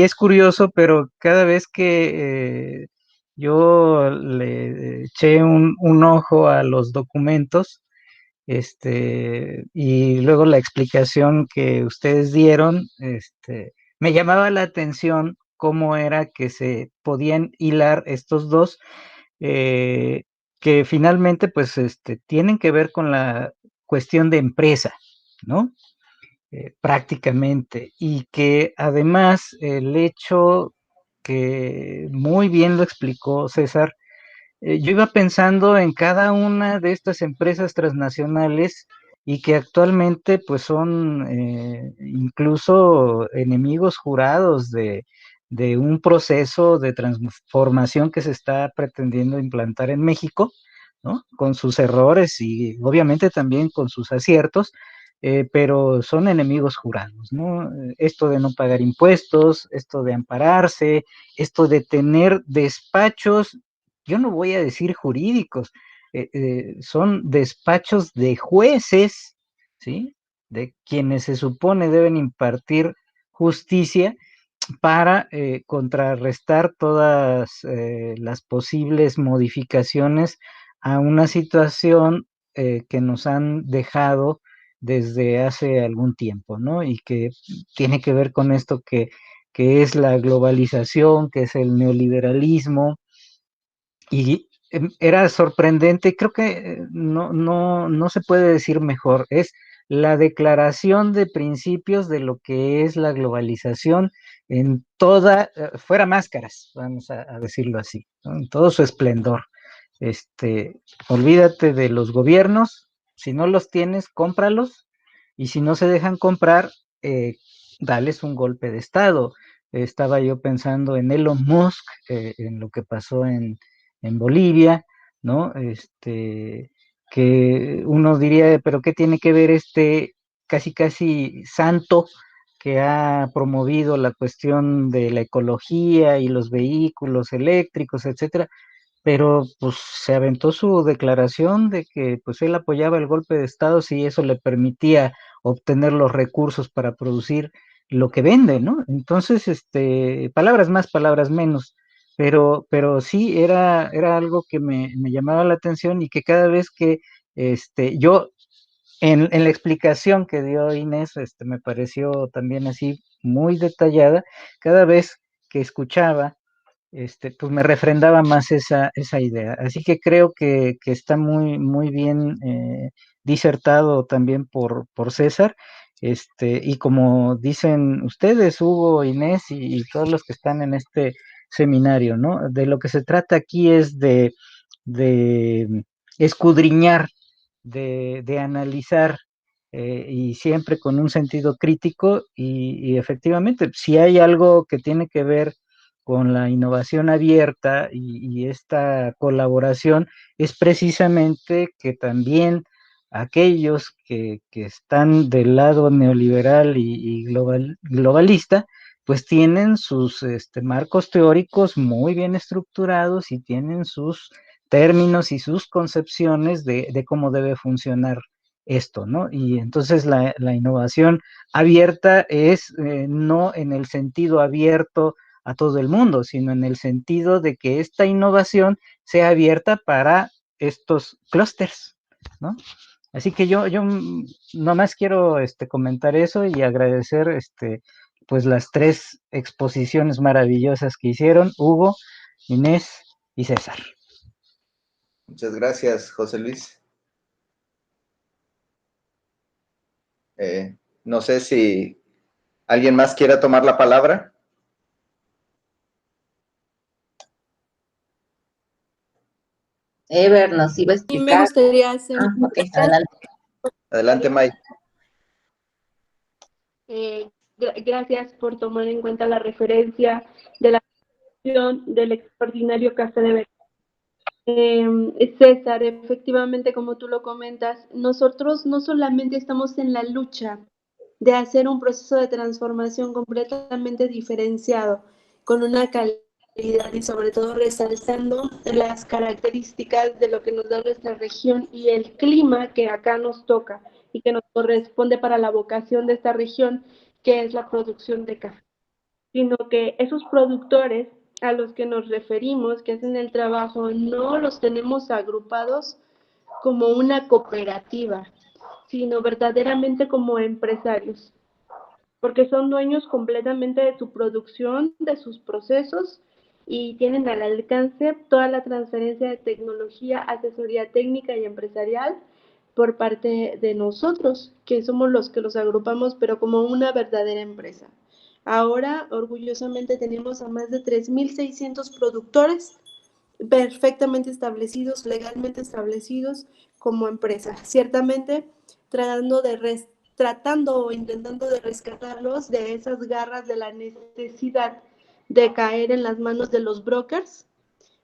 es curioso, pero cada vez que yo le eché un ojo a los documentos, y luego la explicación que ustedes dieron, me llamaba la atención cómo era que se podían hilar estos dos, eh, que finalmente, pues, tienen que ver con la cuestión de empresa, ¿no? Prácticamente, y que además el hecho que muy bien lo explicó César, yo iba pensando en cada una de estas empresas transnacionales y que actualmente pues son incluso enemigos jurados de un proceso de transformación que se está pretendiendo implantar en México, ¿no? Con sus errores y obviamente también con sus aciertos, pero son enemigos jurados, ¿no? Esto de no pagar impuestos, esto de ampararse, esto de tener despachos, yo no voy a decir jurídicos, son despachos de jueces, ¿sí? De quienes se supone deben impartir justicia para contrarrestar todas las posibles modificaciones a una situación que nos han dejado desde hace algún tiempo, ¿no? Y que tiene que ver con esto que es la globalización, que es el neoliberalismo, y era sorprendente, creo que no se puede decir mejor, es la declaración de principios de lo que es la globalización en toda, fuera máscaras, vamos a decirlo así, ¿no? En todo su esplendor. Olvídate de los gobiernos, si no los tienes, cómpralos, y si no se dejan comprar, dales un golpe de estado. Estaba yo pensando en Elon Musk, en lo que pasó en Bolivia, ¿no? Que uno diría, pero ¿qué tiene que ver este casi casi santo que ha promovido la cuestión de la ecología y los vehículos eléctricos, etcétera? Pero pues se aventó su declaración de que pues él apoyaba el golpe de Estado si eso le permitía obtener los recursos para producir lo que vende, ¿no? Entonces, palabras más, palabras menos, pero sí era algo que me llamaba la atención y que cada vez que yo en la explicación que dio Inés, me pareció también así muy detallada, cada vez que escuchaba pues me refrendaba más esa idea. Así que creo que está muy bien disertado también por César. Y como dicen ustedes, Hugo, Inés y todos los que están en este seminario, ¿no? De lo que se trata aquí es de escudriñar, de analizar, y siempre con un sentido crítico y efectivamente, si hay algo que tiene que ver con la innovación abierta y esta colaboración, es precisamente que también aquellos que están del lado neoliberal y globalista, pues tienen sus marcos teóricos muy bien estructurados y tienen sus términos y sus concepciones de cómo debe funcionar esto, ¿no? Y entonces la innovación abierta es no en el sentido abierto a todo el mundo, sino en el sentido de que esta innovación sea abierta para estos clústeres, ¿no? Así que yo nomás quiero comentar eso y agradecer pues las tres exposiciones maravillosas que hicieron Hugo, Inés y César. Muchas gracias, José Luis. No sé si alguien más quiera tomar la palabra. Ever nos iba a Sí, me explicar. gustaría hacer Ok, adelante. Adelante, May. gracias por tomar en cuenta la referencia de la del extraordinario café de Beca. César, efectivamente, como tú lo comentas, nosotros no solamente estamos en la lucha de hacer un proceso de transformación completamente diferenciado, con una calidad y sobre todo resaltando las características de lo que nos da nuestra región y el clima que acá nos toca y que nos corresponde para la vocación de esta región, que es la producción de café, sino que esos productores a los que nos referimos, que hacen el trabajo, no los tenemos agrupados como una cooperativa, sino verdaderamente como empresarios, porque son dueños completamente de su producción, de sus procesos, y tienen al alcance toda la transferencia de tecnología, asesoría técnica y empresarial por parte de nosotros, que somos los que los agrupamos, pero como una verdadera empresa. Ahora, orgullosamente, tenemos a más de 3,600 productores perfectamente establecidos, legalmente establecidos como empresa. Ciertamente, tratando o intentando de rescatarlos de esas garras de la necesidad de caer en las manos de los brokers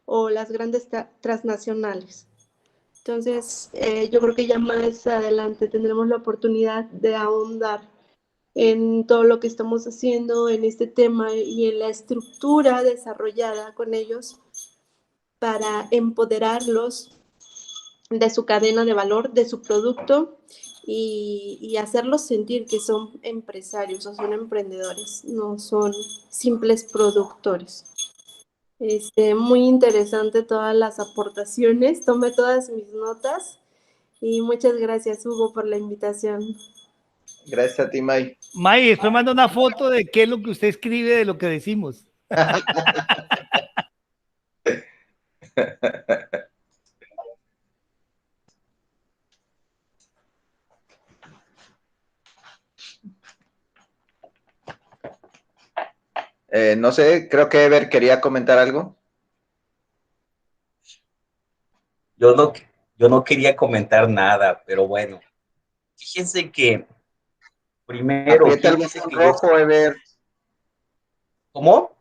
o las grandes transnacionales. Entonces, yo creo que ya más adelante tendremos la oportunidad de ahondar en todo lo que estamos haciendo en este tema y en la estructura desarrollada con ellos para empoderarlos de su cadena de valor, de su producto y hacerlos sentir que son empresarios o son emprendedores, no son simples productores. Muy interesante todas las aportaciones, tomé todas mis notas y muchas gracias, Hugo, por la invitación. Gracias a ti, May. May, después manda una foto de qué es lo que usted escribe de lo que decimos. No sé, creo que Ever quería comentar algo. Yo no quería comentar nada, pero bueno, fíjense que primero... Aprieta el botón rojo, Ever. ¿Cómo?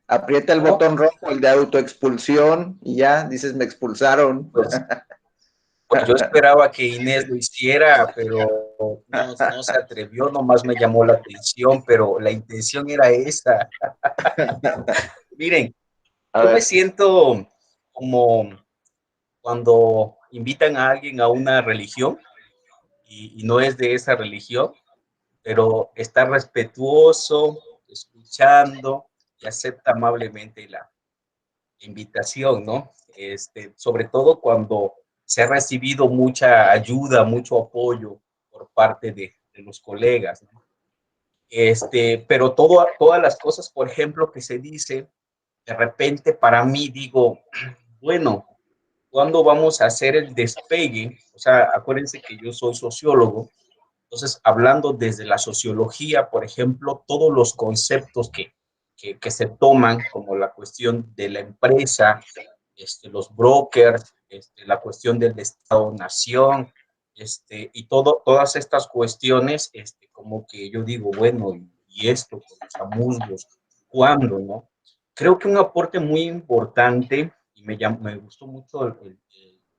Aprieta el botón rojo, el de autoexpulsión, y ya, dices, me expulsaron. Pues yo esperaba que Inés lo hiciera, pero no se atrevió, nomás me llamó la atención, pero la intención era esa. Miren, yo me siento como cuando invitan a alguien a una religión y no es de esa religión, pero está respetuoso, escuchando y acepta amablemente la invitación, ¿no? Sobre todo cuando se ha recibido mucha ayuda, mucho apoyo por parte de los colegas, ¿no? Pero todas las cosas, por ejemplo, que se dice, de repente para mí digo, bueno, ¿cuándo vamos a hacer el despegue? O sea, acuérdense que yo soy sociólogo, entonces hablando desde la sociología, por ejemplo, todos los conceptos que se toman, como la cuestión de la empresa, los brokers, la cuestión del Estado-Nación, y todas estas cuestiones, como que yo digo, bueno, y esto con los amusgos, ¿cuándo, no? Creo que un aporte muy importante, y me gustó mucho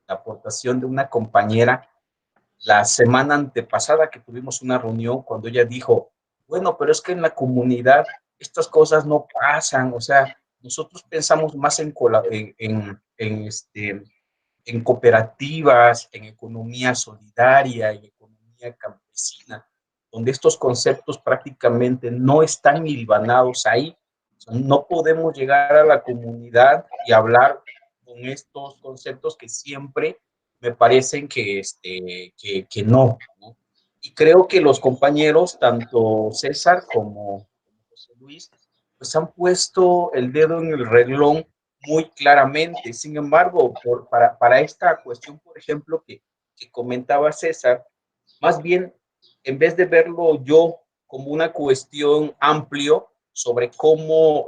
la aportación de una compañera la semana antepasada que tuvimos una reunión, cuando ella dijo, bueno, pero es que en la comunidad estas cosas no pasan, o sea, nosotros pensamos más en cooperativas, en economía solidaria, en economía campesina, donde estos conceptos prácticamente no están hilvanados ahí. O sea, no podemos llegar a la comunidad y hablar con estos conceptos que siempre me parecen que no, ¿no? Y creo que los compañeros, tanto César como José Luis, pues han puesto el dedo en el renglón muy claramente. Sin embargo, para esta cuestión, por ejemplo, que comentaba César, más bien, en vez de verlo yo como una cuestión amplio sobre cómo,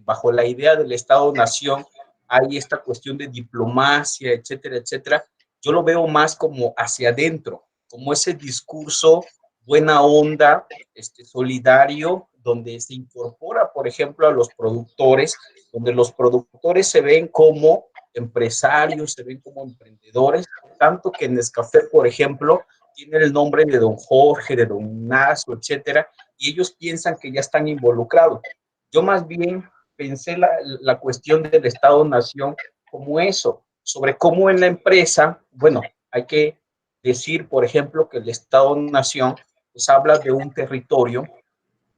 bajo la idea del Estado-Nación, hay esta cuestión de diplomacia, etcétera, etcétera, yo lo veo más como hacia adentro, como ese discurso buena onda, solidario, donde se incorpora, por ejemplo, a los productores, donde los productores se ven como empresarios, se ven como emprendedores, tanto que Nescafé, por ejemplo, tiene el nombre de don Jorge, de don Ignacio, etcétera, y ellos piensan que ya están involucrados. Yo más bien pensé la cuestión del Estado-Nación como eso, sobre cómo en la empresa, bueno, hay que decir, por ejemplo, que el Estado-Nación pues habla de un territorio,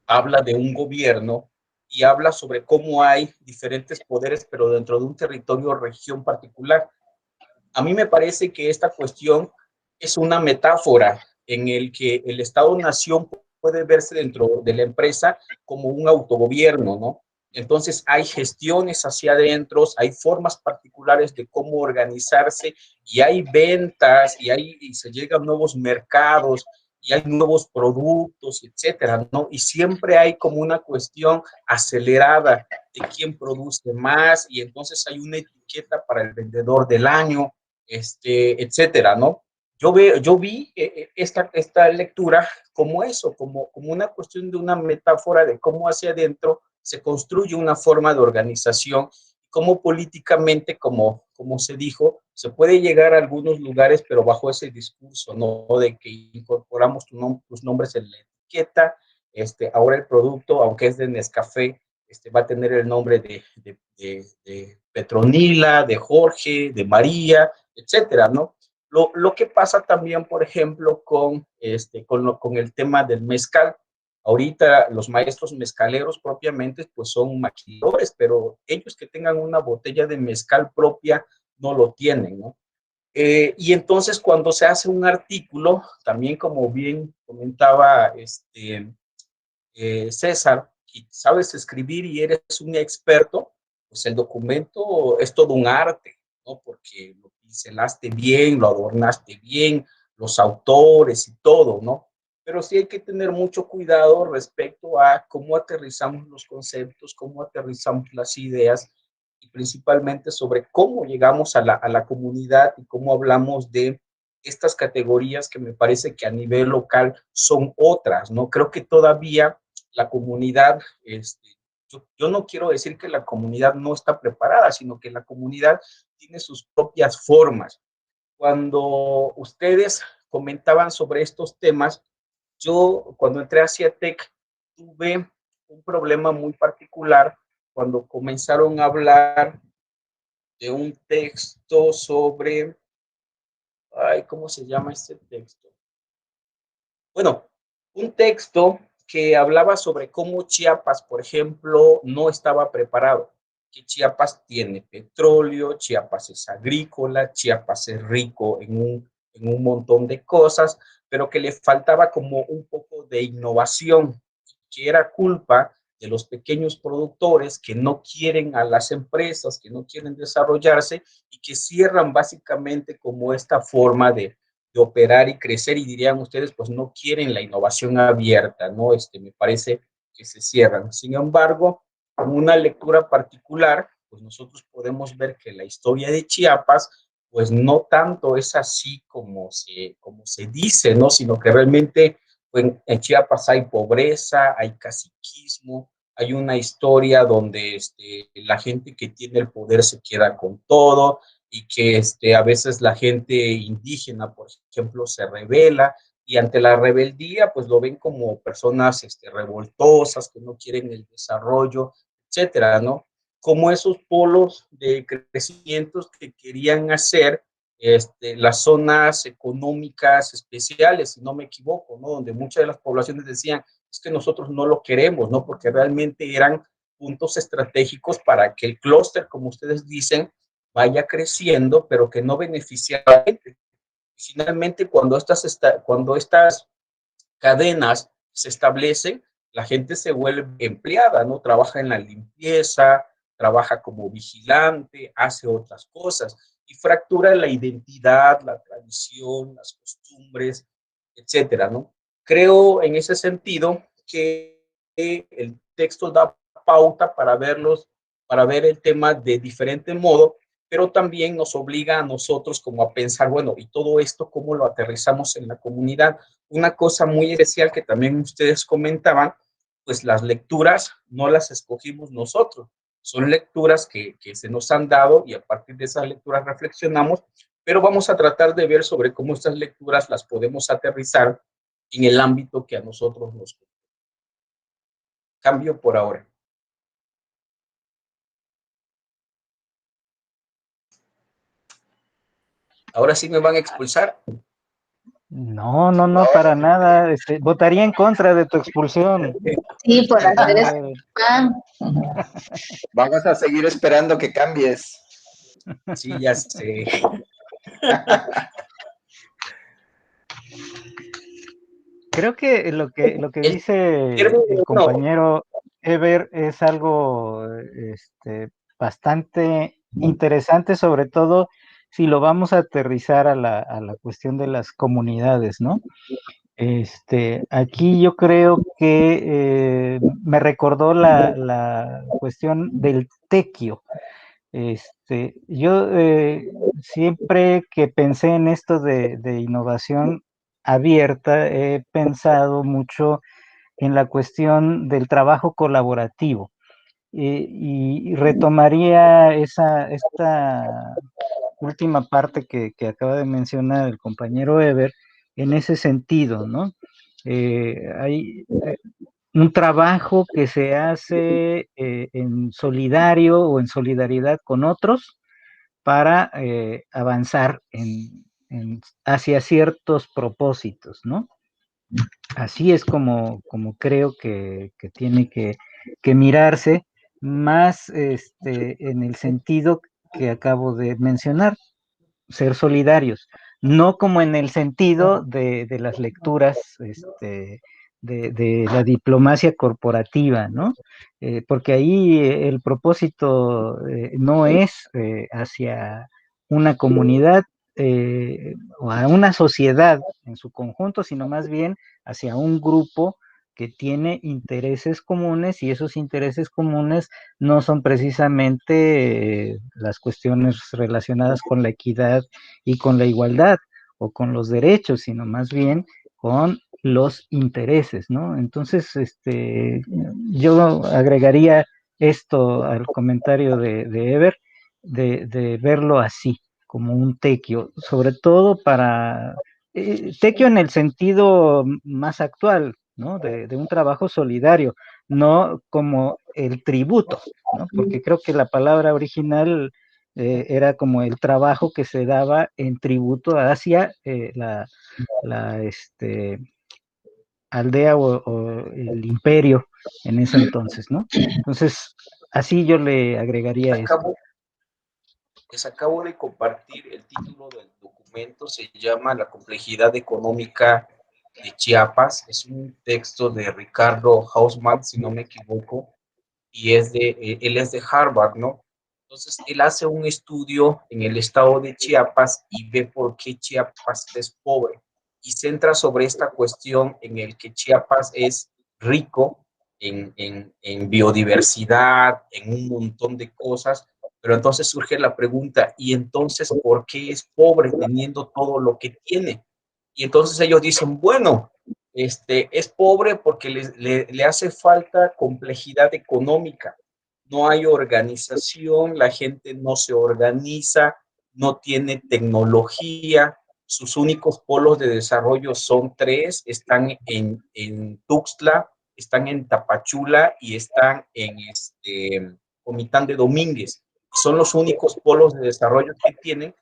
habla de un gobierno y habla sobre cómo hay diferentes poderes, pero dentro de un territorio o región particular. A mí me parece que esta cuestión es una metáfora en el que el Estado-Nación puede verse dentro de la empresa como un autogobierno, ¿no? Entonces hay gestiones hacia adentro, hay formas particulares de cómo organizarse y hay ventas y se llegan a nuevos mercados y hay nuevos productos, etcétera, ¿no? Y siempre hay como una cuestión acelerada de quién produce más y entonces hay una etiqueta para el vendedor del año, etcétera, ¿no? Yo vi esta lectura como eso, como una cuestión de una metáfora de cómo hacia adentro se construye una forma de organización, cómo políticamente, como se dijo, se puede llegar a algunos lugares, pero bajo ese discurso, ¿no? De que incorporamos tus nombres en la etiqueta, ahora el producto, aunque es de Nescafé, va a tener el nombre de Petronila, de Jorge, de María, etcétera, ¿no? Lo que pasa también, por ejemplo, con el tema del mezcal. Ahorita los maestros mezcaleros propiamente pues son maquiladores, pero ellos que tengan una botella de mezcal propia no lo tienen, ¿no? Y entonces cuando se hace un artículo, también como bien comentaba César, y sabes escribir y eres un experto, pues el documento es todo un arte, ¿no? Porque lo pincelaste bien, lo adornaste bien, los autores y todo, ¿no? Pero sí hay que tener mucho cuidado respecto a cómo aterrizamos los conceptos, cómo aterrizamos las ideas y principalmente sobre cómo llegamos a la comunidad y cómo hablamos de estas categorías que me parece que a nivel local son otras, ¿no? Creo que todavía la comunidad, yo no quiero decir que la comunidad no está preparada, sino que la comunidad tiene sus propias formas. Cuando ustedes comentaban sobre estos temas, yo cuando entré a CIATEC tuve un problema muy particular cuando comenzaron a hablar de un texto sobre, ay, ¿cómo se llama este texto? Bueno, un texto que hablaba sobre cómo Chiapas, por ejemplo, no estaba preparado, que Chiapas tiene petróleo, Chiapas es agrícola, Chiapas es rico en un montón de cosas, pero que le faltaba como un poco de innovación, que era culpa de los pequeños productores que no quieren a las empresas, que no quieren desarrollarse y que cierran básicamente como esta forma de operar y crecer y dirían ustedes, pues no quieren la innovación abierta, ¿no? Me parece que se cierran. Sin embargo, con una lectura particular, pues nosotros podemos ver que la historia de Chiapas, pues no tanto es así como se dice, ¿no? Sino que realmente pues, en Chiapas hay pobreza, hay caciquismo, hay una historia donde la gente que tiene el poder se queda con todo, y que a veces la gente indígena, por ejemplo, se rebela y ante la rebeldía, pues lo ven como personas revoltosas, que no quieren el desarrollo, etcétera, ¿no? Como esos polos de crecimientos que querían hacer las zonas económicas especiales, si no me equivoco, ¿no? Donde muchas de las poblaciones decían, es que nosotros no lo queremos, ¿no? Porque realmente eran puntos estratégicos para que el clúster, como ustedes dicen, vaya creciendo, pero que no beneficia a la gente. Finalmente, cuando estas cadenas se establecen, la gente se vuelve empleada, ¿no? Trabaja en la limpieza, trabaja como vigilante, hace otras cosas y fractura la identidad, la tradición, las costumbres, etcétera, ¿no? Creo en ese sentido que el texto da pauta para ver el tema de diferente modo pero también nos obliga a nosotros como a pensar, bueno, y todo esto, ¿cómo lo aterrizamos en la comunidad? Una cosa muy especial que también ustedes comentaban, pues las lecturas no las escogimos nosotros, son lecturas que se nos han dado y a partir de esas lecturas reflexionamos, pero vamos a tratar de ver sobre cómo estas lecturas las podemos aterrizar en el ámbito que a nosotros nos cambio por ahora. Ahora sí me van a expulsar. No, no, no, para nada. Votaría en contra de tu expulsión. Sí, por hacer eso. Vamos a seguir esperando que cambies. Sí, ya sé. Creo que lo que dice el compañero Ever es algo bastante interesante, sobre todo si lo vamos a aterrizar a la cuestión de las comunidades, ¿no? Aquí yo creo que me recordó la cuestión del tequio. Yo siempre que pensé en esto de innovación abierta, he pensado mucho en la cuestión del trabajo colaborativo y retomaría esta última parte que acaba de mencionar el compañero Ever en ese sentido, ¿no? Hay un trabajo que se hace en solidario o en solidaridad con otros para avanzar hacia ciertos propósitos, ¿no? Así es como creo que tiene que mirarse más en el sentido que acabo de mencionar, ser solidarios, no como en el sentido de las lecturas de la diplomacia corporativa, ¿no? Porque ahí el propósito no es hacia una comunidad o a una sociedad en su conjunto, sino más bien hacia un grupo que tiene intereses comunes y esos intereses comunes no son precisamente las cuestiones relacionadas con la equidad y con la igualdad o con los derechos, sino más bien con los intereses, ¿no? Entonces, yo agregaría esto al comentario de Ever, de verlo así, como un tequio, sobre todo para tequio en el sentido más actual, ¿no? De un trabajo solidario, no como el tributo, ¿no? Porque creo que la palabra original era como el trabajo que se daba en tributo hacia la aldea o el imperio en ese entonces, ¿no? Entonces, así yo le agregaría esto. Les acabo de compartir el título del documento, se llama La complejidad económica de Chiapas, es un texto de Ricardo Hausmann, si no me equivoco, y él es de Harvard, ¿no? Entonces, él hace un estudio en el estado de Chiapas y ve por qué Chiapas es pobre, y centra sobre esta cuestión en el que Chiapas es rico en biodiversidad, en un montón de cosas, pero entonces surge la pregunta, ¿y entonces por qué es pobre teniendo todo lo que tiene? Y entonces ellos dicen, bueno, es pobre porque le hace falta complejidad económica. No hay organización, la gente no se organiza, no tiene tecnología. Sus únicos polos de desarrollo son tres, están en Tuxtla, están en Tapachula y están en Comitán de Domínguez. Son los únicos polos de desarrollo que tienen,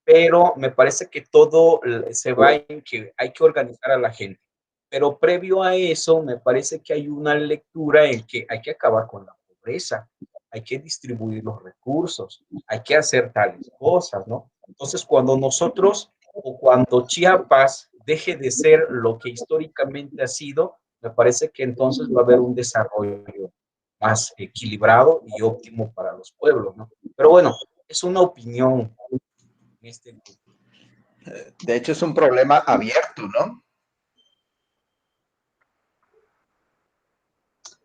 pero me parece que todo se va en que hay que organizar a la gente. Pero previo a eso, me parece que hay una lectura en que hay que acabar con la pobreza, hay que distribuir los recursos, hay que hacer tales cosas, ¿no? Entonces, cuando nosotros o cuando Chiapas deje de ser lo que históricamente ha sido, me parece que entonces va a haber un desarrollo más equilibrado y óptimo para los pueblos, ¿no? Pero bueno, es una opinión. De hecho, es un problema abierto, ¿no?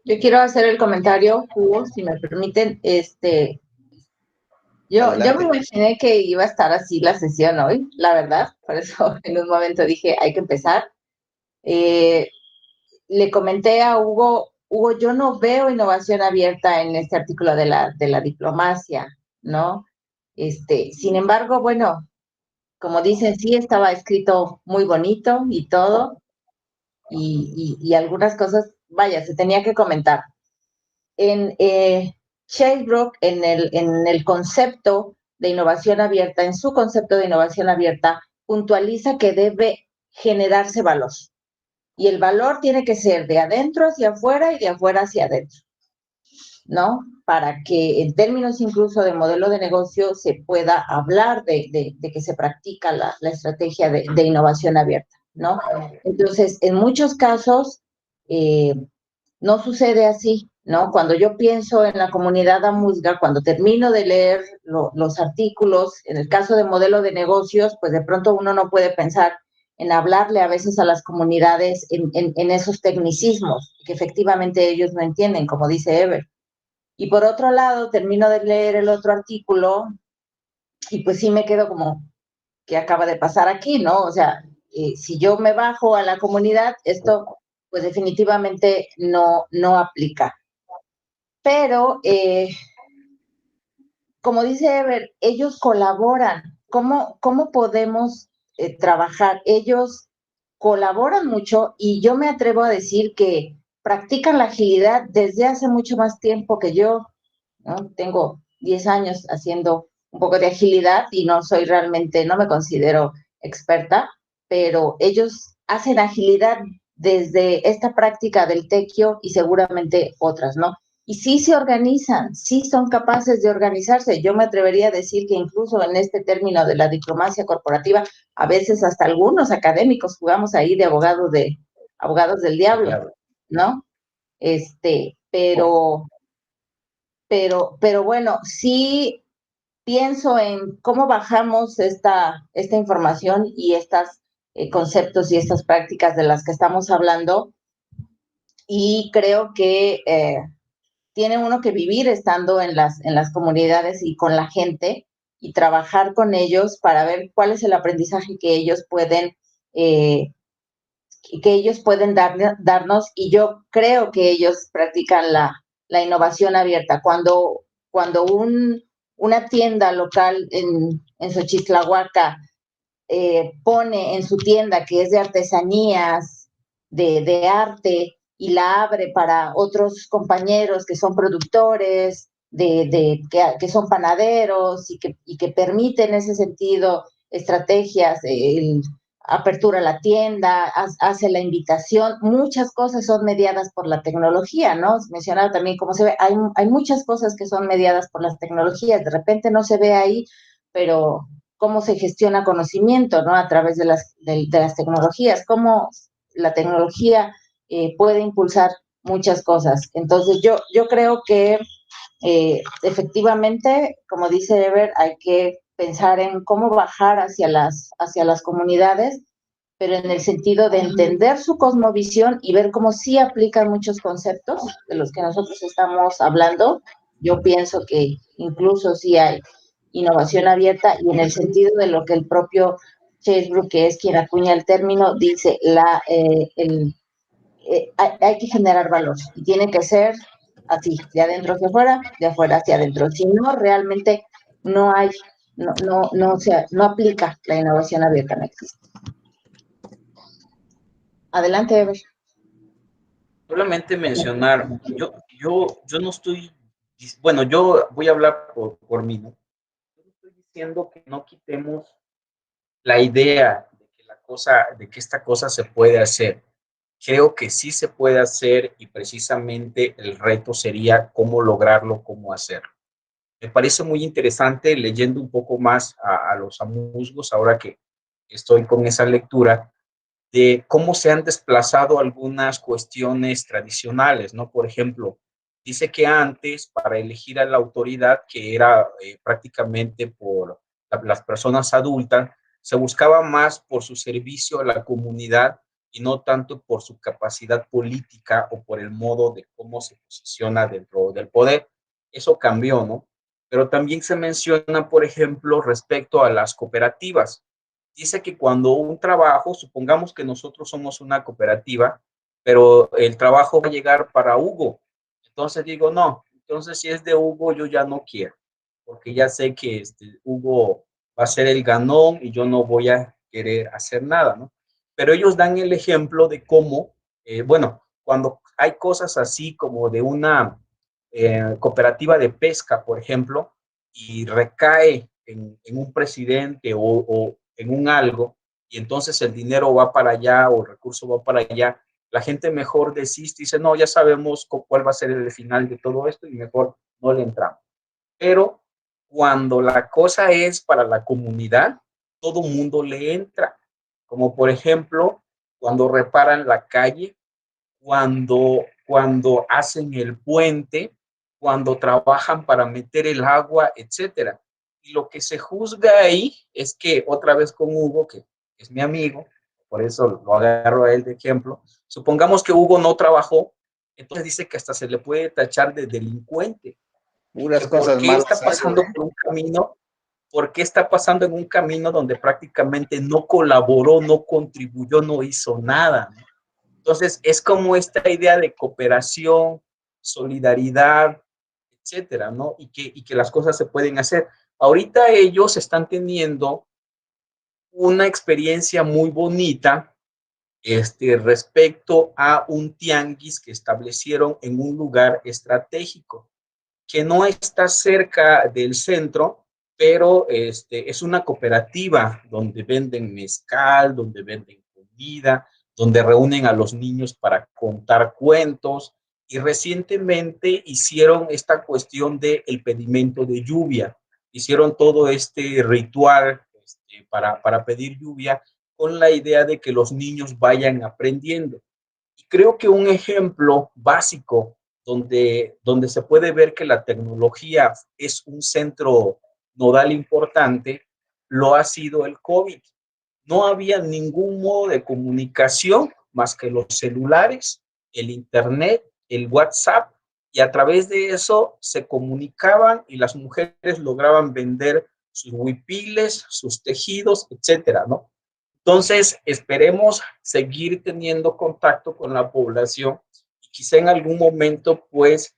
Yo quiero hacer el comentario, Hugo, si me permiten, Yo me Adelante. imaginé que iba a estar así la sesión hoy, la verdad, por eso en un momento dije, hay que empezar. Le comenté a Hugo, yo no veo innovación abierta en este artículo de la diplomacia, ¿no? Sin embargo, bueno, como dicen, sí estaba escrito muy bonito y todo, y algunas cosas, vaya, se tenía que comentar. En Shalebrook, en el concepto de innovación abierta, en su concepto de innovación abierta, puntualiza que debe generarse valor. Y el valor tiene que ser de adentro hacia afuera y de afuera hacia adentro, ¿no? Para que en términos incluso de modelo de negocio se pueda hablar de que se practica la estrategia de innovación abierta, ¿no? Entonces, en muchos casos no sucede así, ¿no? Cuando yo pienso en la comunidad AMUSGA, cuando termino de leer los artículos, en el caso de modelo de negocios, pues de pronto uno no puede pensar en hablarle a veces a las comunidades en esos tecnicismos que efectivamente ellos no entienden, como dice Ever. Y por otro lado, termino de leer el otro artículo y pues sí me quedo como, ¿qué acaba de pasar aquí, no? O sea, si yo me bajo a la comunidad, esto pues definitivamente no aplica. Pero, como dice Ever, ellos colaboran. ¿Cómo podemos trabajar? Ellos colaboran mucho y yo me atrevo a decir que practican la agilidad desde hace mucho más tiempo que yo, ¿no? Tengo 10 años haciendo un poco de agilidad y no soy realmente, no me considero experta, pero ellos hacen agilidad desde esta práctica del tequio y seguramente otras, ¿no? Y sí se organizan, sí son capaces de organizarse. Yo me atrevería a decir que incluso en este término de la diplomacia corporativa, a veces hasta algunos académicos jugamos ahí de abogados del diablo, ¿no? Pero bueno, sí pienso en cómo bajamos esta información y estos conceptos y estas prácticas de las que estamos hablando, y creo que tiene uno que vivir estando en las comunidades y con la gente y trabajar con ellos para ver cuál es el aprendizaje eh, que ellos pueden darnos, y yo creo que ellos practican la innovación abierta. Cuando una tienda local en Xochitlahuaca pone en su tienda que es de artesanías, de arte, y la abre para otros compañeros que son productores, que son panaderos y que permite en ese sentido estrategias, apertura a la tienda, hace la invitación, muchas cosas son mediadas por la tecnología, ¿no? Mencionaba también cómo se ve, hay muchas cosas que son mediadas por las tecnologías, de repente no se ve ahí, pero cómo se gestiona conocimiento, ¿no? A través de las tecnologías, cómo la tecnología puede impulsar muchas cosas. Entonces, yo creo que efectivamente, como dice Ever, hay que pensar en cómo bajar hacia las comunidades, pero en el sentido de entender su cosmovisión y ver cómo sí aplican muchos conceptos de los que nosotros estamos hablando. Yo pienso que incluso sí hay innovación abierta, y en el sentido de lo que el propio Chesbrook, que es quien acuña el término, dice, hay que generar valor y tiene que ser así, de adentro hacia afuera, de afuera hacia adentro. Si no, realmente no hay, no aplica la innovación abierta, no existe. Adelante, Ever. Solamente mencionar, yo no estoy, bueno, yo voy a hablar por mí, ¿no? Yo no estoy diciendo que no quitemos la idea de que esta cosa se puede hacer. Creo que sí se puede hacer y precisamente el reto sería cómo lograrlo, cómo hacerlo. Me parece muy interesante leyendo un poco más a los amusgos, ahora que estoy con esa lectura, de cómo se han desplazado algunas cuestiones tradicionales, ¿no? Por ejemplo, dice que antes, para elegir a la autoridad, que era prácticamente por las personas adultas, se buscaba más por su servicio a la comunidad y no tanto por su capacidad política o por el modo de cómo se posiciona dentro del poder. Eso cambió, ¿no? pero también se menciona, por ejemplo, respecto a las cooperativas. Dice que cuando un trabajo, supongamos que nosotros somos una cooperativa, pero el trabajo va a llegar para Hugo. Entonces digo, no, entonces si es de Hugo, yo ya no quiero, porque ya sé que Hugo va a ser el ganón y yo no voy a querer hacer nada, ¿no? Pero ellos dan el ejemplo de cómo, bueno, cuando hay cosas así como de una cooperativa de pesca, por ejemplo, y recae en un presidente o en un algo, y entonces el dinero va para allá o el recurso va para allá, la gente mejor desiste y dice, no, ya sabemos cuál va a ser el final de todo esto y mejor no le entramos. Pero cuando la cosa es para la comunidad, todo mundo le entra. Como por ejemplo, cuando reparan la calle, cuando hacen el puente, cuando trabajan para meter el agua, etcétera. Y lo que se juzga ahí es que, otra vez con Hugo, que es mi amigo, por eso lo agarro a él de ejemplo, supongamos que Hugo no trabajó, entonces dice que hasta se le puede tachar de delincuente. Puras cosas ¿Por qué malas. está pasando por un camino? ¿Por qué está pasando en un camino donde prácticamente no colaboró, no contribuyó, no hizo nada? Entonces, es como esta idea de cooperación, solidaridad, etcétera, ¿no? Y que las cosas se pueden hacer. Ahorita ellos están teniendo una experiencia muy bonita respecto a un tianguis que establecieron en un lugar estratégico, que no está cerca del centro, pero es una cooperativa donde venden mezcal, donde venden comida, donde reúnen a los niños para contar cuentos, y recientemente hicieron esta cuestión del pedimento de lluvia, hicieron todo este ritual para pedir lluvia con la idea de que los niños vayan aprendiendo. Y creo que un ejemplo básico donde se puede ver que la tecnología es un centro nodal importante, lo ha sido el COVID. No había ningún modo de comunicación más que los celulares, el internet, el WhatsApp, y a través de eso se comunicaban y las mujeres lograban vender sus huipiles, sus tejidos, etcétera, ¿no? Entonces, esperemos seguir teniendo contacto con la población y quizá en algún momento, pues,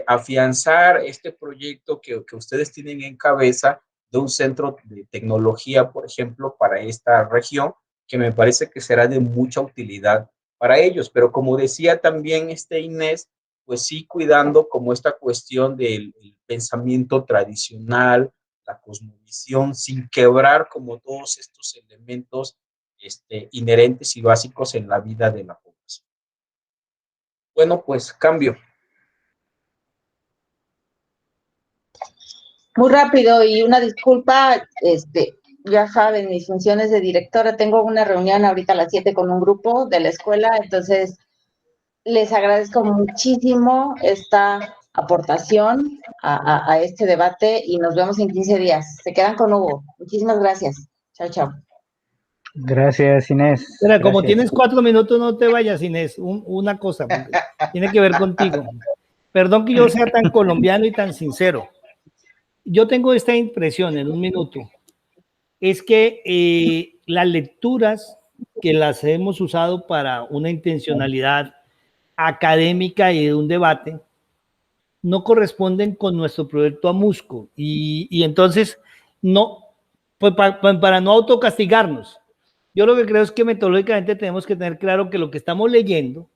afianzar este proyecto que ustedes tienen en cabeza de un centro de tecnología, por ejemplo, para esta región, que me parece que será de mucha utilidad para ellos. Pero como decía también Inés, pues sí cuidando como esta cuestión del pensamiento tradicional, la cosmovisión, sin quebrar como todos estos elementos inherentes y básicos en la vida de la población. Bueno, pues cambio. Muy rápido y una disculpa, ya saben, mis funciones de directora, tengo una reunión ahorita a las 7 con un grupo de la escuela, entonces les agradezco muchísimo esta aportación a este debate y nos vemos en 15 días. Se quedan con Hugo. Muchísimas gracias. Chao, chao. Gracias, Inés. Mira, como Gracias. tienes 4 minutos, no te vayas, Inés. Una cosa, tiene que ver contigo. Perdón que yo sea tan colombiano y tan sincero. Yo tengo esta impresión en un minuto. Es que las lecturas que las hemos usado para una intencionalidad académica y de un debate no corresponden con nuestro proyecto Amusco. Y entonces, no, pues para no autocastigarnos. Yo lo que creo es que metodológicamente tenemos que tener claro que lo que estamos leyendo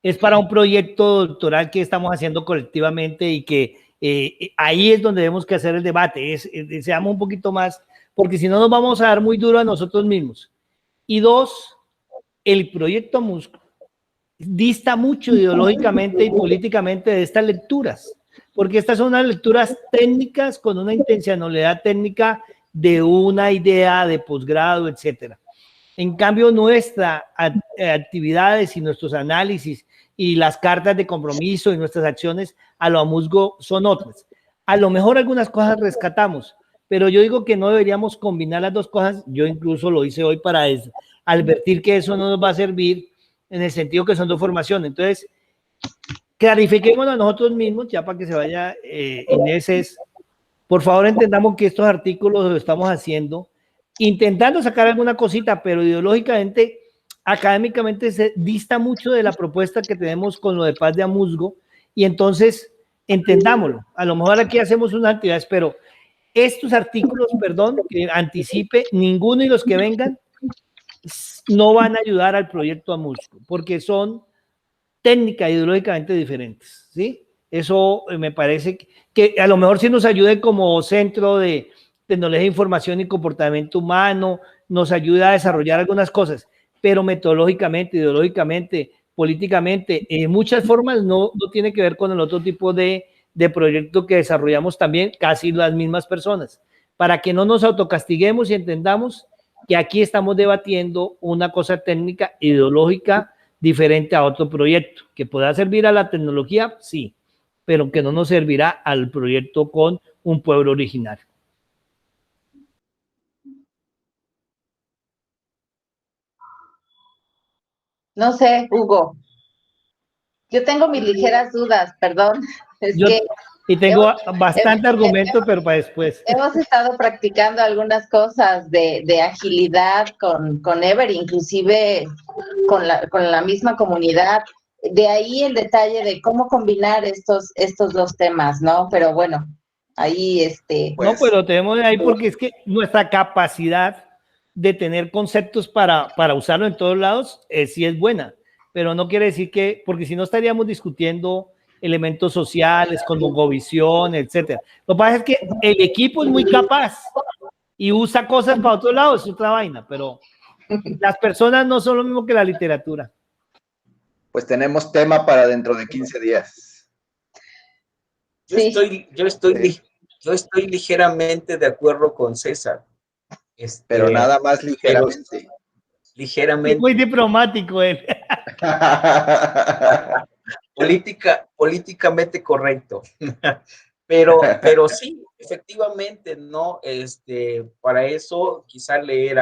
es para un proyecto doctoral que estamos haciendo colectivamente y que ahí es donde debemos que hacer el debate, seamos un poquito más, porque si no nos vamos a dar muy duro a nosotros mismos. Y dos, el proyecto Amusco dista mucho ideológicamente y políticamente de estas lecturas, porque estas son unas lecturas técnicas con una intencionalidad técnica de una idea de posgrado, etcétera. En cambio, nuestras actividades y nuestros análisis y las cartas de compromiso y nuestras acciones a lo Amusgo son otras. A lo mejor algunas cosas rescatamos, pero yo digo que no deberíamos combinar las dos cosas. Yo incluso lo hice hoy para advertir que eso no nos va a servir en el sentido que son dos formaciones. Entonces, clarifiquémonos a nosotros mismos, ya para que se vaya Inés, por favor entendamos que estos artículos lo estamos haciendo intentando sacar alguna cosita, pero ideológicamente, académicamente se dista mucho de la propuesta que tenemos con lo de paz de Amusgo, y entonces entendámoslo. A lo mejor aquí hacemos unas actividades, pero estos artículos, perdón, que anticipe, ninguno de los que vengan no van a ayudar al proyecto Amusgo, porque son técnicas ideológicamente diferentes, ¿sí? Eso me parece que a lo mejor sí nos ayude como centro de tecnología de información y comportamiento humano, nos ayuda a desarrollar algunas cosas, pero metodológicamente, ideológicamente, políticamente, en muchas formas no tiene que ver con el otro tipo de proyecto que desarrollamos también casi las mismas personas, para que no nos autocastiguemos y entendamos que aquí estamos debatiendo una cosa técnica, ideológica, diferente a otro proyecto, que pueda servir a la tecnología, sí, pero que no nos servirá al proyecto con un pueblo originario. No sé, Hugo. Yo tengo mis ligeras dudas, perdón. Y tengo bastante argumento, pero para después. Hemos estado practicando algunas cosas de agilidad con Ever, inclusive con la misma comunidad. De ahí el detalle de cómo combinar estos dos temas, ¿no? Pero bueno, ahí No, pero tenemos ahí porque es que nuestra capacidad de tener conceptos para usarlo en todos lados sí es buena, pero no quiere decir que, porque si no estaríamos discutiendo elementos sociales, cosmovisión, etcétera. Lo que pasa es que el equipo es muy capaz y usa cosas para otro lado, es otra vaina, pero las personas no son lo mismo que la literatura. Pues tenemos tema para dentro de 15 días. Yo estoy ligeramente de acuerdo con César. Pero nada más ligeramente. Ligeramente. Es muy diplomático él. Políticamente correcto. Pero sí, efectivamente, ¿no? Para eso quizá leer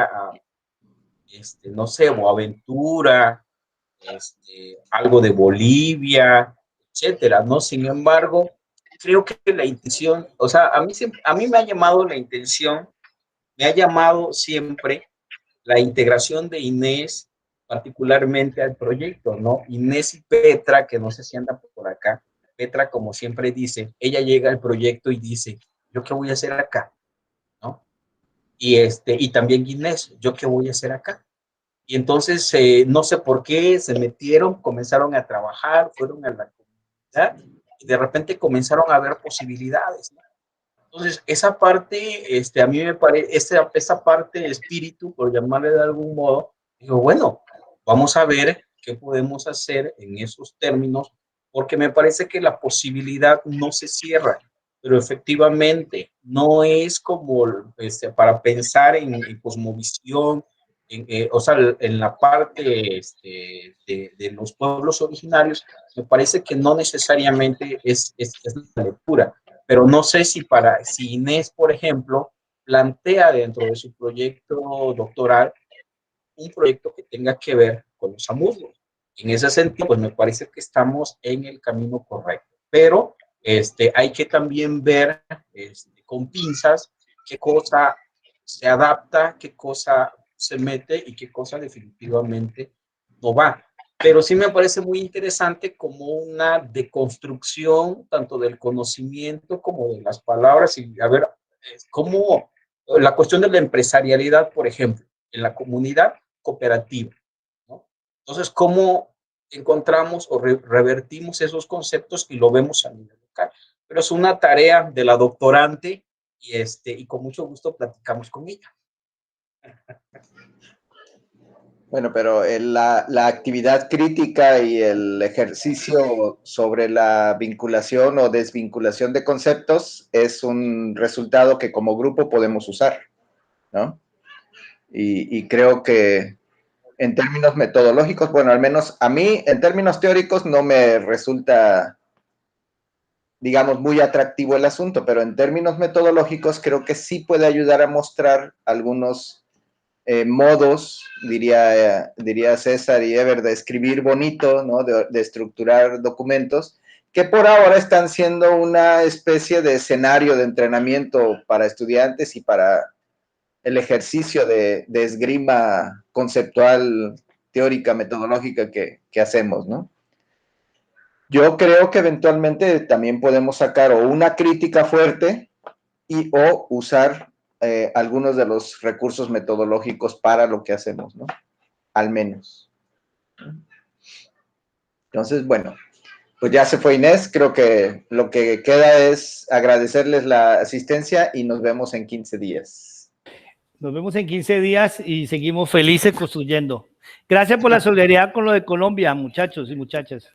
no sé, Boaventura, algo de Bolivia, etcétera, ¿no? Sin embargo, creo que la intención, o sea, a mí me ha llamado la intención, me ha llamado siempre la integración de Inés, particularmente al proyecto, ¿no? Inés y Petra, que no sé si anda por acá, Petra, como siempre dice, ella llega al proyecto y dice, ¿yo qué voy a hacer acá? ¿No? Y también Inés, ¿yo qué voy a hacer acá? Y entonces, no sé por qué, se metieron, comenzaron a trabajar, fueron a la comunidad y de repente comenzaron a ver posibilidades, ¿no? Entonces, esa parte, a mí me parece, esa parte de espíritu, por llamarle de algún modo, digo, bueno, vamos a ver qué podemos hacer en esos términos, porque me parece que la posibilidad no se cierra, pero efectivamente no es como para pensar en cosmovisión, o sea, en la parte de los pueblos originarios, me parece que no necesariamente es la lectura, pero no sé si Inés, por ejemplo, plantea dentro de su proyecto doctoral un proyecto que tenga que ver con los amusgos. En ese sentido, pues me parece que estamos en el camino correcto, pero hay que también ver con pinzas qué cosa se adapta, qué cosa se mete y qué cosa definitivamente no va. Pero sí me parece muy interesante como una deconstrucción tanto del conocimiento como de las palabras y a ver cómo la cuestión de la empresarialidad, por ejemplo, en la comunidad cooperativa, ¿no? Entonces, ¿cómo encontramos o revertimos esos conceptos y lo vemos a nivel local? Pero es una tarea de la doctorante y con mucho gusto platicamos con ella. Bueno, pero la actividad crítica y el ejercicio sobre la vinculación o desvinculación de conceptos es un resultado que como grupo podemos usar, ¿no? Y creo que en términos metodológicos, bueno, al menos a mí, en términos teóricos, no me resulta, digamos, muy atractivo el asunto, pero en términos metodológicos creo que sí puede ayudar a mostrar algunos modos, diría César y Ever, de escribir bonito, ¿no? De estructurar documentos, que por ahora están siendo una especie de escenario de entrenamiento para estudiantes y para el ejercicio de esgrima conceptual, teórica, metodológica que hacemos, ¿no? Yo creo que eventualmente también podemos sacar o una crítica fuerte o usar algunos de los recursos metodológicos para lo que hacemos, ¿no? Al menos. Entonces, bueno, pues ya se fue Inés. Creo que lo que queda es agradecerles la asistencia y nos vemos en 15 días. Nos vemos en 15 días y seguimos felices construyendo. Gracias por la solidaridad con lo de Colombia, muchachos y muchachas.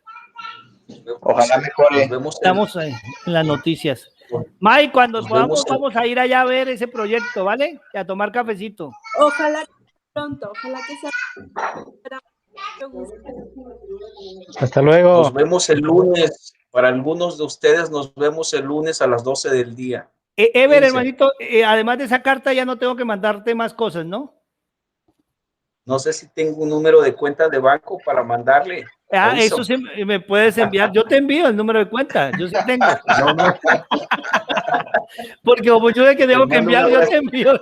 Ojalá mejore. Estamos en las noticias. May, cuando podamos, vamos a ir allá a ver ese proyecto, ¿vale? Y a tomar cafecito. Ojalá pronto, ojalá que sea. Hasta luego. Nos vemos el lunes. Para algunos de ustedes nos vemos el lunes a las 12 del día. Ever, hermanito, además de esa carta ya no tengo que mandarte más cosas, ¿no? No sé si tengo un número de cuenta de banco para mandarle. Eso sí me puedes enviar. Yo te envío el número de cuenta. Yo sí tengo. No. Porque como yo sé que tengo que enviar, yo te envío.